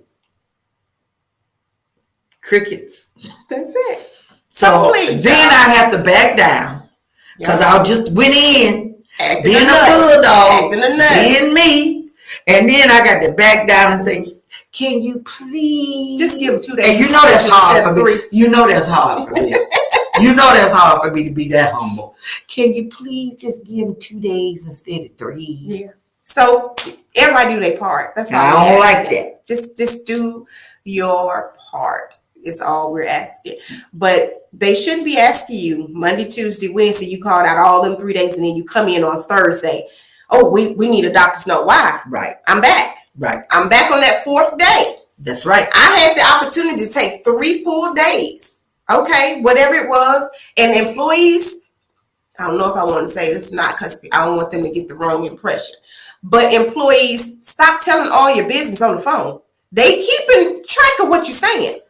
Speaker 2: crickets.
Speaker 3: That's it.
Speaker 2: So please, then I have to back down because I just went in being a bulldog, being me, And then I got to back down and say, can you please
Speaker 3: Just give them 2 days.
Speaker 2: And you know that's hard for me. You know that's hard for me. You know that's hard for me to be that humble. Can you please just give them 2 days instead of 3?
Speaker 3: Yeah. So everybody do their part. That's all.
Speaker 2: I don't like that.
Speaker 3: Just do your part. Is all we're asking. But they shouldn't be asking you Monday, Tuesday, Wednesday. You called out all them 3 days, and then you come in on Thursday. Oh, we need a doctor's note. Why?
Speaker 2: Right.
Speaker 3: I'm back.
Speaker 2: Right.
Speaker 3: I'm back on that 4th day.
Speaker 2: That's right.
Speaker 3: I had the opportunity to take 3 full days. Okay, whatever it was. And employees, I don't know if I want to say this or not because I don't want them to get the wrong impression. But employees, stop telling all your business on the phone. They keeping track of what you're saying.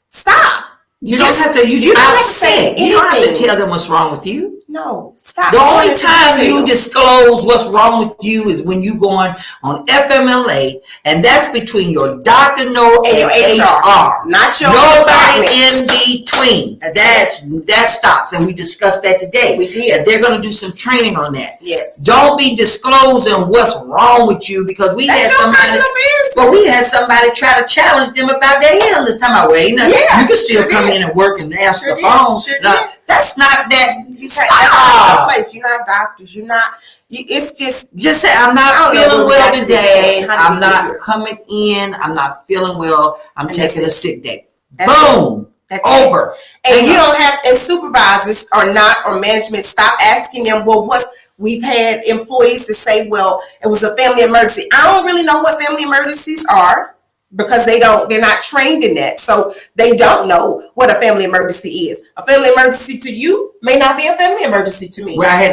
Speaker 3: Stop.
Speaker 2: You don't have to. You don't have to say anything. You don't have to tell them what's wrong with you.
Speaker 3: No, stop.
Speaker 2: The only time you disclose what's wrong with you is when you going on FMLA, and that's between your doctor note and your HR.
Speaker 3: Not your
Speaker 2: nobody in between. That stops, and we discussed that today.
Speaker 3: We did.
Speaker 2: And they're going to do some training on that.
Speaker 3: Yes.
Speaker 2: Don't be disclosing what's wrong with you because we had somebody. But we had somebody try to challenge them about their illness. Time out, wait, no, you can still come in and work and answer the phone. That's not that.
Speaker 3: That's not place. You're not doctors. You're not. It's
Speaker 2: just say I'm not feeling well today. I'm not coming in. I'm not feeling well. I'm taking a sick day. Boom. That's over.
Speaker 3: And you don't have. And supervisors or management stop asking them. Well, we've had employees to say, well, it was a family emergency. I don't really know what family emergencies are. Because they're not trained in that. So they don't know what a family emergency is. A family emergency to you may not be a family emergency to me.
Speaker 2: Well, I had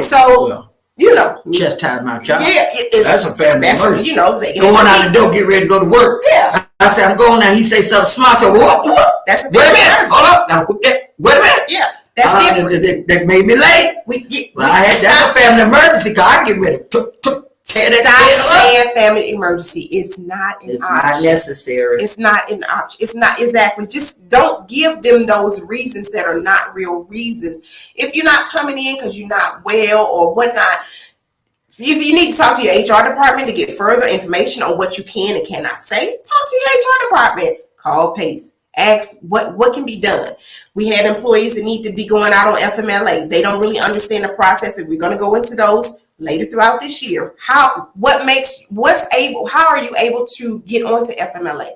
Speaker 2: chest tied my child.
Speaker 3: Yeah,
Speaker 2: that's a family emergency.
Speaker 3: Going
Speaker 2: out the door, get ready to go to work.
Speaker 3: Yeah.
Speaker 2: I said, I'm going now. He say something smart. I said, what?
Speaker 3: That's a
Speaker 2: wait a minute. Hold up. Now, wait a minute.
Speaker 3: Yeah. That's different.
Speaker 2: That made me late. That's a family emergency because I get ready to
Speaker 3: Stop saying family emergency. It's not an option.
Speaker 2: It's not necessary.
Speaker 3: It's not an option. It's not exactly. Just don't give them those reasons that are not real reasons. If you're not coming in because you're not well or whatnot, if you need to talk to your HR department to get further information on what you can and cannot say, talk to your HR department. Call PACE. Ask what can be done. We had employees that need to be going out on FMLA. They don't really understand the process, and we're going to go into those later throughout this year. How are you able to get onto FMLA?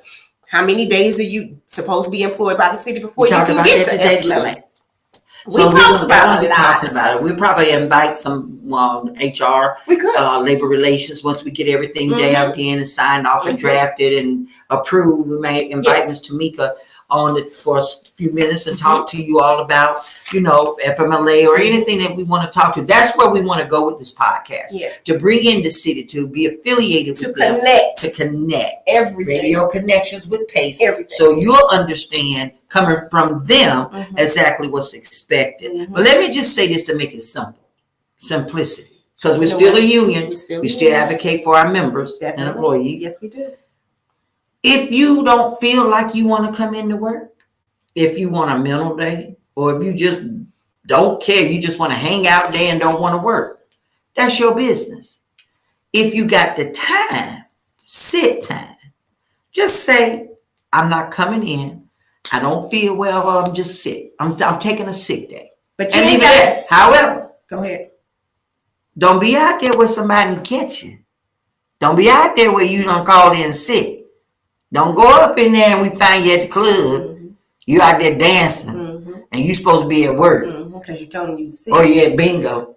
Speaker 3: How many days are you supposed to be employed by the city before you can get to FMLA? We talked about it.
Speaker 2: We'll probably invite some HR, labor relations. Once we get everything down in and signed off and drafted and approved, we may invite Ms. Tamika on it for a few minutes and talk to you all about, FMLA or anything that we want to talk to. That's where we want to go with this podcast.
Speaker 3: Yes.
Speaker 2: To bring in the city, to be affiliated with them. To connect.
Speaker 3: Everything.
Speaker 2: Radio connections with PACE.
Speaker 3: Everything.
Speaker 2: So you'll understand coming from them exactly what's expected. But let me just say this to make it simple. Simplicity. Because we're still a union. We still advocate for our members and employees.
Speaker 3: Yes, we do.
Speaker 2: If you don't feel like you want to come into work, if you want a mental day, or if you just don't care, you just want to hang out there and don't want to work, that's your business. If you got the time, sit time, just say, I'm not coming in. I don't feel well, or I'm just sick. I'm taking a sick day.
Speaker 3: But
Speaker 2: and leave it there. However,
Speaker 3: go ahead.
Speaker 2: Don't be out there where somebody can catch you. Don't be out there where you don't call in sick. Don't go up in there and we find you at the club. You out there dancing, and you supposed to be at work.
Speaker 3: Because you told them you sick.
Speaker 2: Or you at bingo.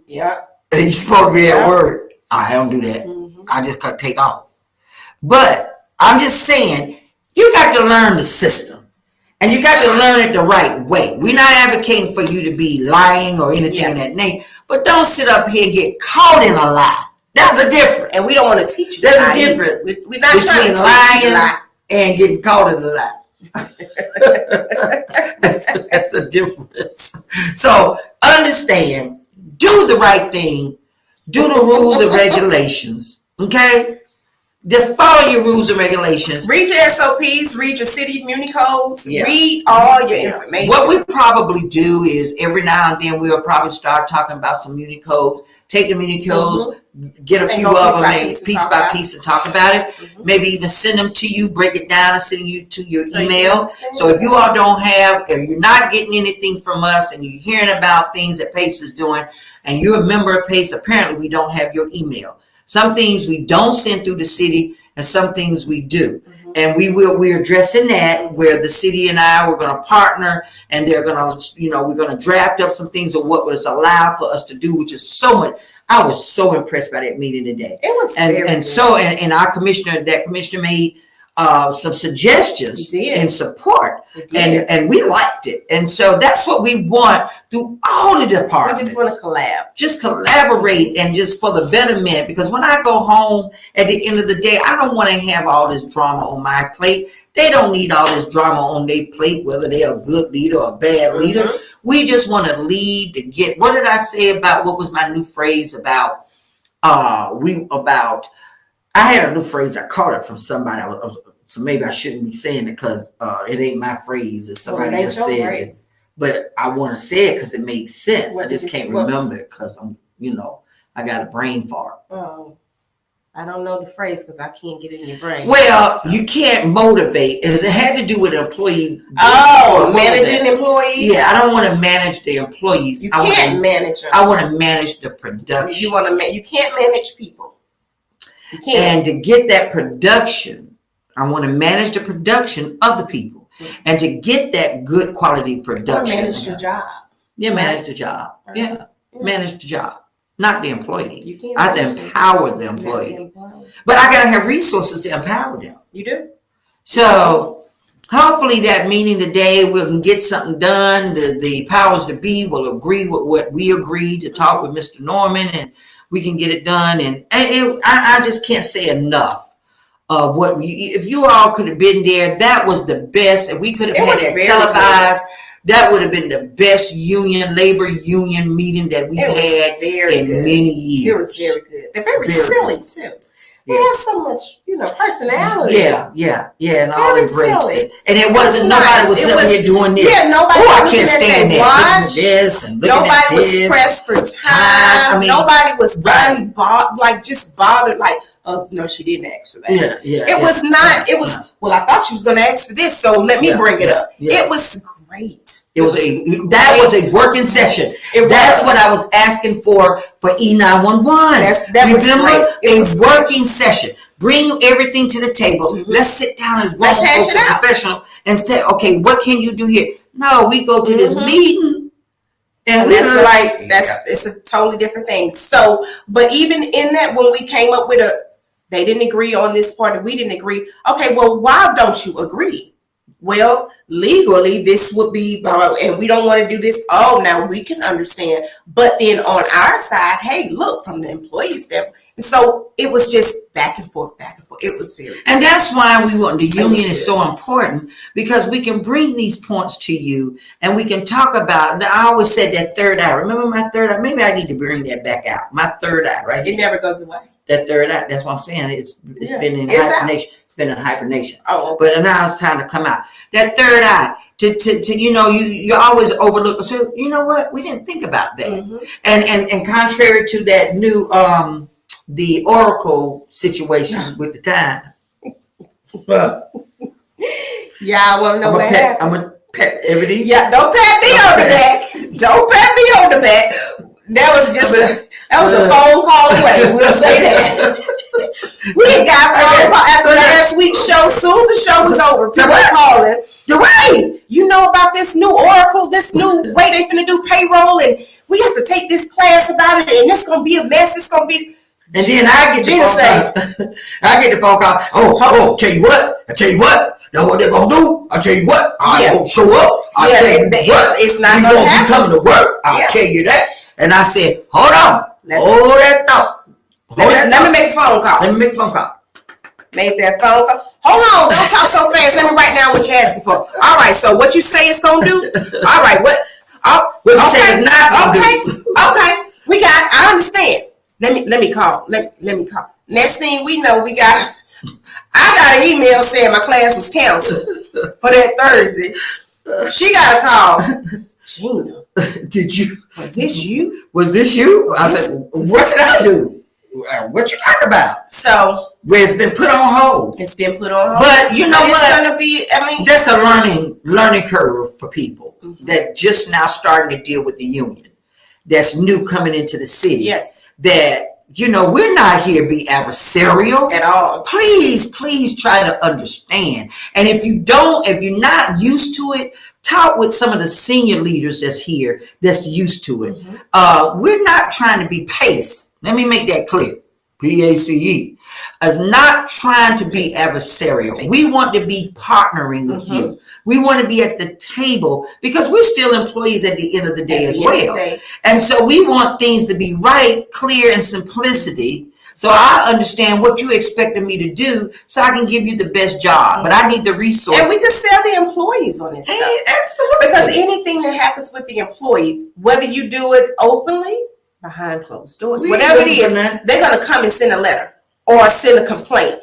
Speaker 3: Yeah.
Speaker 2: And you supposed to be at work. I don't do that. I just got to take off. But I'm just saying, you got to learn the system. And you got to learn it the right way. We're not advocating for you to be lying or anything in that name. But don't sit up here and get caught in a lie. That's a difference.
Speaker 3: And we don't want to teach you.
Speaker 2: There's a difference
Speaker 3: we're not
Speaker 2: between lying and getting caught in a lie. that's a difference. So understand, do the right thing, do the rules and regulations, okay? Just follow your rules and regulations.
Speaker 3: Read your SOPs, read your city muni codes,
Speaker 2: Yeah.
Speaker 3: read all your information.
Speaker 2: What we probably do is every now and then we'll probably start talking about some muni codes, take the muni codes, get a
Speaker 3: And
Speaker 2: few
Speaker 3: go
Speaker 2: of
Speaker 3: piece
Speaker 2: them
Speaker 3: by
Speaker 2: and
Speaker 3: piece and
Speaker 2: piece
Speaker 3: talk
Speaker 2: by
Speaker 3: about it.
Speaker 2: piece and talk about it. Maybe even send them to you, break it down and send you to your
Speaker 3: So you can
Speaker 2: email.
Speaker 3: understand.
Speaker 2: So if you all don't have, if you're not getting anything from us and you're hearing about things that PACE is doing and you're a member of PACE, apparently we don't have your email. Some things we don't send through the city and some things we do. And we're addressing that where the city and we're going to partner and they're going to, we're going to draft up some things of what was allowed for us to do, which is so much. I was so impressed by that meeting today.
Speaker 3: It was
Speaker 2: and our commissioner made some suggestions
Speaker 3: He did.
Speaker 2: in support,
Speaker 3: He did.
Speaker 2: and we liked it. And so that's what we want through all the
Speaker 3: We
Speaker 2: departments.
Speaker 3: just want to collab.
Speaker 2: Just collaborate and just for the betterment. Because when I go home at the end of the day, I don't want to have all this drama on my plate. They don't need all this drama on their plate, whether they're a good leader or a bad leader. We just want to lead to get. What did I say about what was my new phrase about? I had a new phrase. I caught it from somebody. So maybe I shouldn't be saying it because it ain't my phrase. If somebody else said it. But I want to say it because it makes sense. I just can't remember it because I'm, I got a brain fart.
Speaker 3: Oh, I don't know the phrase because I can't get it in your brain.
Speaker 2: Well, you can't motivate. It had to do with employee.
Speaker 3: Managing employees?
Speaker 2: Yeah, I don't want to manage the employees.
Speaker 3: You can't manage them.
Speaker 2: I want to manage the production.
Speaker 3: You can't manage people. You can't.
Speaker 2: And to get that production, I want to manage the production of the people. And to get that good quality production.
Speaker 3: Manage your job.
Speaker 2: Yeah, manage the job. Yeah, manage the job. Not the employee.
Speaker 3: You can't.
Speaker 2: I have to empower the employee. But I got to have resources to empower them.
Speaker 3: You do.
Speaker 2: So hopefully that meeting today we can get something done. The powers to be will agree with what we agreed to talk with Mr. Norman and we can get it done. And I just can't say enough. If you all could have been there, that was the best. And we could have had that televised. That would have been the best labor union meeting that we had in many years.
Speaker 3: It was very good. They're very silly too. They have so much, personality.
Speaker 2: Yeah, and all
Speaker 3: Very
Speaker 2: embraced
Speaker 3: silly.
Speaker 2: it. And it wasn't nobody was sitting here doing this.
Speaker 3: Yeah, nobody
Speaker 2: I
Speaker 3: was
Speaker 2: can't stand that.
Speaker 3: watch.
Speaker 2: This and
Speaker 3: Nobody was pressed for time. Nobody was just bothered. Like, oh no, she didn't ask for that. It was not. It was. Well, I thought you was going to ask for this, so let me bring it up. It was great.
Speaker 2: That was a working session. That's what I was asking for E911. Remember, a working session. Bring everything to the table. Let's sit down as grown folks and professional and say, okay, what can you do here? No, we go to this meeting. And
Speaker 3: it's a totally different thing. So, but even in that, when we came up with they didn't agree on this part and we didn't agree. Okay, well, why don't you agree? Well, legally, this would be, and we don't want to do this. Oh, now we can understand. But then on our side, hey, look, from the employees there. And so it was just back and forth. It was very good.
Speaker 2: And that's why we want the union is so important because we can bring these points to you and we can talk about, I always said that third eye. Remember my third eye? Maybe I need to bring that back out. My third eye, right?
Speaker 3: It never goes away.
Speaker 2: That third eye, that's what I'm saying. It's been in hibernation. It's been in hibernation.
Speaker 3: Oh, okay.
Speaker 2: But now it's time to come out. That third eye, you always overlook. So you know what? We didn't think about that. And contrary to that new the Oracle situation with the time.
Speaker 3: Yeah, I want to know what happened.
Speaker 2: I'm gonna pat everything.
Speaker 3: Yeah, don't pat me on the back. Don't pat me on the back. That was just a phone call away. We'll say that. We got a phone call after last week's show. As soon as the show was over, people were calling. Right. You know about this new Oracle, this new way they finna do payroll, and we have to take this class about it, and it's gonna be a mess. It's gonna be.
Speaker 2: And then I get the phone call. Oh, tell you what. Now what they're gonna do? I tell you what. I won't show up.
Speaker 3: It's not gonna happen.
Speaker 2: Be coming to work. I'll tell you that. And I said, hold on. Hold that thought.
Speaker 3: Let me make a phone call. Make that phone call. Hold on. Don't talk so fast. Let me write down what you're asking for. All right. So what you say it's gonna do? All right. What you say it's not gonna do? Okay. We got. I understand. Let me call. Let me call. Next thing we know, we got I got an email saying my class was canceled for that Thursday. She got a call. Gina,
Speaker 2: Did you?
Speaker 3: was this you?
Speaker 2: Was this you? I said, what did I do? What you talking about?
Speaker 3: So
Speaker 2: Where it's been put on hold.
Speaker 3: it's been put on hold.
Speaker 2: But you know
Speaker 3: It's
Speaker 2: what?
Speaker 3: gonna be. I mean,
Speaker 2: That's a learning curve for people that just now starting to deal with the union. That's new coming into the city.
Speaker 3: yes,
Speaker 2: That we're not here to be adversarial.
Speaker 3: at all.
Speaker 2: Please try to understand. And if you're not used to it, talk with some of the senior leaders that's here that's used to it. We're not trying to be PACE. Let me make that clear. PACE is not trying to be adversarial. We want to be partnering with you. We want to be at the table because we're still employees at the end of the day as well. And so we want things to be right, clear, and simplicity. So I understand what you expected me to do so I can give you the best job. But I need the resources.
Speaker 3: And we can sell the employees on this stuff.
Speaker 2: Absolutely.
Speaker 3: Because anything that happens with the employee, whether you do it openly, behind closed doors, whatever it is, they're going to come and send a letter or send a complaint.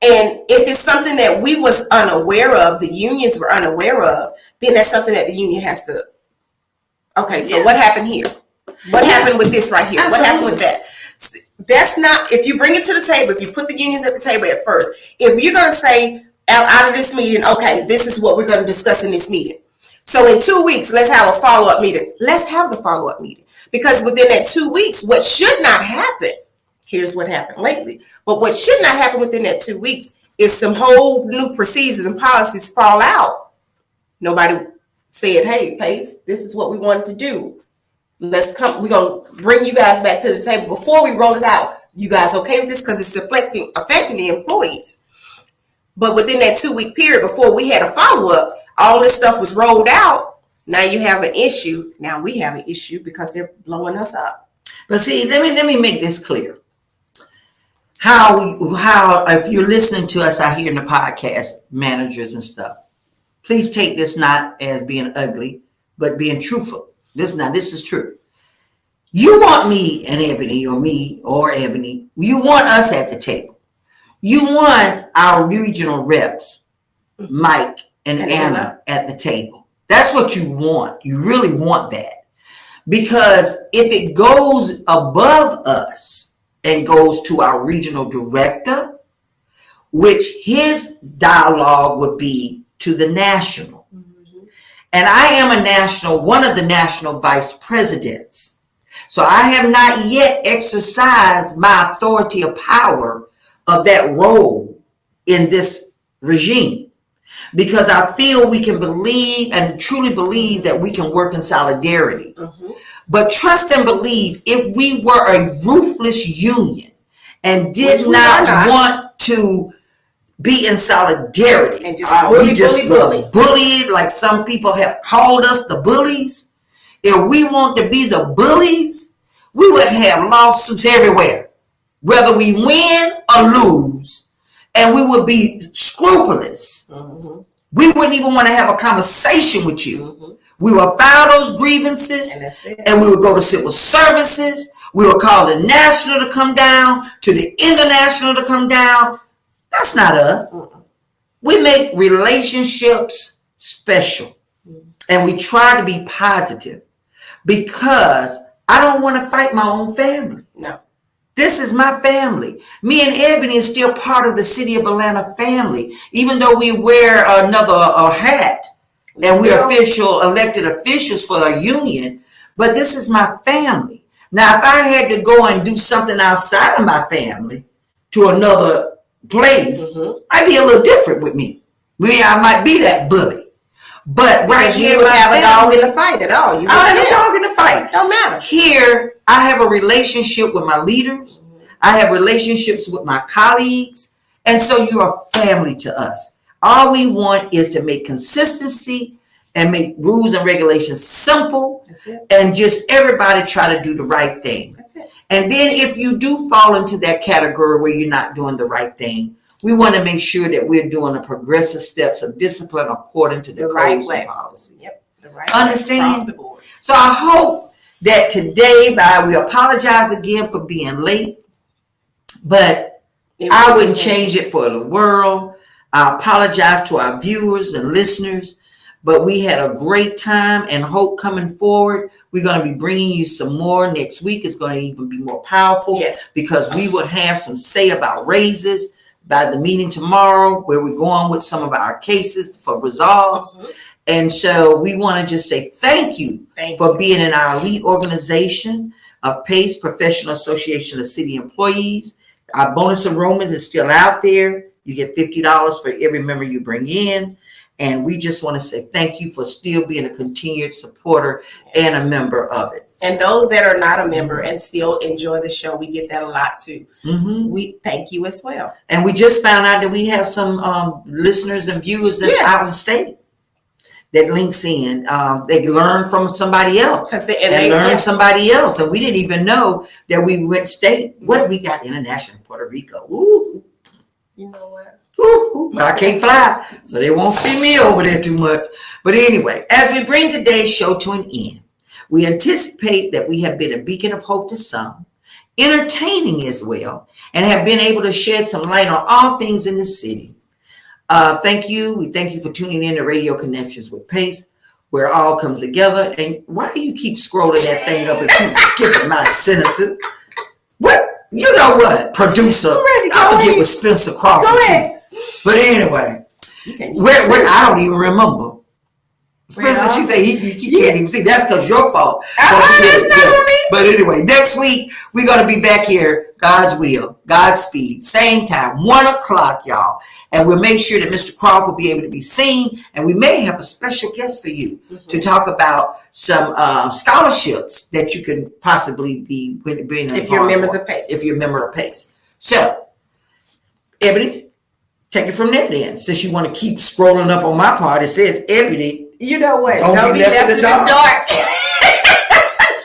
Speaker 3: And if it's something that we was unaware of, the unions were unaware of, then that's something that the union has to, okay, so what happened here? What happened with this right here?
Speaker 2: Absolutely.
Speaker 3: What happened with that? That's not, if you bring it to the table, if you put the unions at the table at first, if you're going to say out of this meeting, okay, this is what we're going to discuss in this meeting. So in 2 weeks, let's have a follow-up meeting. Let's have the follow-up meeting. Because within that 2 weeks, what should not happen, here's what happened lately, but what should not happen within that 2 weeks is some whole new procedures and policies fall out. Nobody said, hey, Pace, this is what we wanted to do. Let's come, we're going to bring you guys back to the table before we roll it out. You guys okay with this? Because it's affecting the employees. But within that 2 week period before we had a follow-up, all this stuff was rolled out. Now you have an issue. Now we have an issue because they're blowing us up.
Speaker 2: But see, let me make this clear. How if you're listening to us out here in the podcast, managers and stuff, please take this not as being ugly, but being truthful. This is true. You want me and Ebony or me or Ebony, you want us at the table. You want our regional reps, Mike and Anna at the table. That's what you want. You really want that. Because if it goes above us and goes to our regional director, which his dialogue would be to the national. And I am one of the national vice presidents. So I have not yet exercised my authority or power of that role in this regime. Because I feel we can believe and truly believe that we can work in solidarity. But trust and believe, if we were a ruthless union and did not want to be in solidarity,
Speaker 3: and just
Speaker 2: bully, like some people have called us the bullies. If we want to be the bullies, we would have lawsuits everywhere, whether we win or lose, and we would be scrupulous. We wouldn't even want to have a conversation with you. We would file those grievances, and we would go to civil services. We would call the national to come down, to the international to come down. That's not us. We make relationships special, and we try to be positive because I don't want to fight my own family.
Speaker 3: No.
Speaker 2: This is my family. Me and Ebony is still part of the City of Atlanta family, even though we wear another hat and we're elected officials for a union. But this is my family. Now, if I had to go and do something outside of my family to another place, I'd be a little different with me. Maybe I might be that bully. But right here,
Speaker 3: you would have a dog in the fight at all. You
Speaker 2: I have a dog in the fight.
Speaker 3: Don't matter.
Speaker 2: Here, I have a relationship with my leaders. I have relationships with my colleagues. And so you are family to us. All we want is to make consistency and make rules and regulations simple.
Speaker 3: That's it.
Speaker 2: And just everybody try to do the right thing.
Speaker 3: That's it.
Speaker 2: And then if you do fall into that category where you're not doing the right thing, we want to make sure that we're doing the progressive steps of discipline according to the
Speaker 3: right
Speaker 2: way policy.
Speaker 3: Yep, the right
Speaker 2: Understand?
Speaker 3: way across the board.
Speaker 2: So I hope that today, we apologize again for being late, but I wouldn't change it for the world. I apologize to our viewers and listeners, but we had a great time and hope coming forward. We're going to be bringing you some more next week. It's going to even be more powerful because we will have some say about raises by the meeting tomorrow, where we're going with some of our cases for resolves. And so we want to just say thank you for being in our elite organization of PACE, Professional Association of City Employees. Our bonus enrollment is still out there. You get $50 for every member you bring in. And we just want to say thank you for still being a continued supporter and a member of it.
Speaker 3: And those that are not a member and still enjoy the show, we get that a lot too. We thank you as well.
Speaker 2: And we just found out that we have some listeners and viewers that's out of state that links in. They learn from somebody else. They learn somebody else. And we didn't even know that we went state. What we got? International Puerto Rico. Ooh.
Speaker 3: You know what?
Speaker 2: But I can't fly, so they won't see me over there too much. But anyway, as we bring today's show to an end, we anticipate that we have been a beacon of hope to some, entertaining as well, and have been able to shed some light on all things in the city. Thank you. We thank you for tuning in to Radio Connections with Pace, where it all comes together. And why do you keep scrolling that thing up and keep skipping my sentences? What? You know what, producer? I'm gonna get with Spencer Crawford.
Speaker 3: Go ahead.
Speaker 2: But anyway, where I don't even remember. Spencer, she said he can't even see. That's because your fault.
Speaker 3: That's not on me.
Speaker 2: But anyway, next week we're gonna be back here. God's will, Godspeed, same time, 1:00, y'all. And we'll make sure that Mr. Crawford will be able to be seen. And we may have a special guest for you to talk about some scholarships that you can possibly be being
Speaker 3: if you're members of PACE.
Speaker 2: If you're a member of PACE. So, Ebony, take it from there then. Since you want to keep scrolling up on my part, it says Ebony.
Speaker 3: You know what? Don't be left in the dark.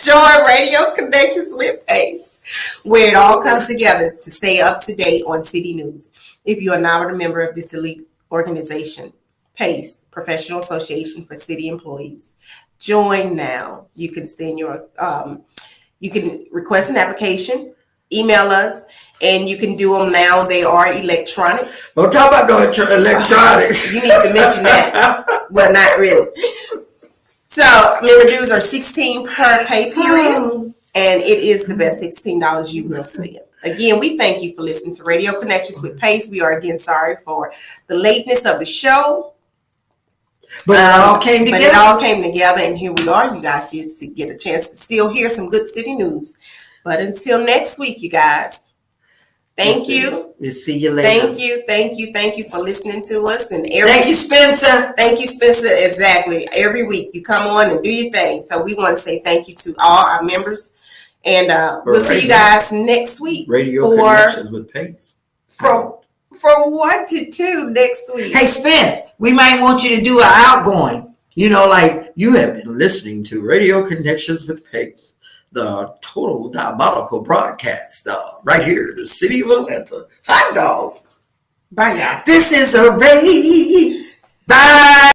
Speaker 3: Join Radio Connections with PACE, where it all comes together to stay up to date on city news. If you are not a member of this elite organization, PACE, Professional Association for City Employees, join now. You can send you can request an application, email us, and you can do them now. They are electronic.
Speaker 2: Don't talk about no electronics.
Speaker 3: You need to mention that. Well, not really. So member dues are $16 per pay period, and it is the best $16 you will spend. Again, we thank you for listening to Radio Connections with PACE. We are again sorry for the lateness of the show.
Speaker 2: But it all came together.
Speaker 3: And here we are. You guys get a chance to still hear some good city news. But until next week, you guys, thank you.
Speaker 2: We'll see you later.
Speaker 3: Thank you for listening to us. And
Speaker 2: thank you, Spencer.
Speaker 3: Thank you, Spencer. Exactly. Every week you come on and do your thing. So we want to say thank you to all our members. And we'll see you guys next week.
Speaker 2: Radio Connections with PACE.
Speaker 3: From 1 to 2 next week.
Speaker 2: Hey, Spence, we might want you to do an outgoing. You know, like you have been listening to Radio Connections with PACE, the total diabolical broadcast right here in the city of Atlanta. Hot dog.
Speaker 3: Bye, y'all.
Speaker 2: This is a raid. Bye.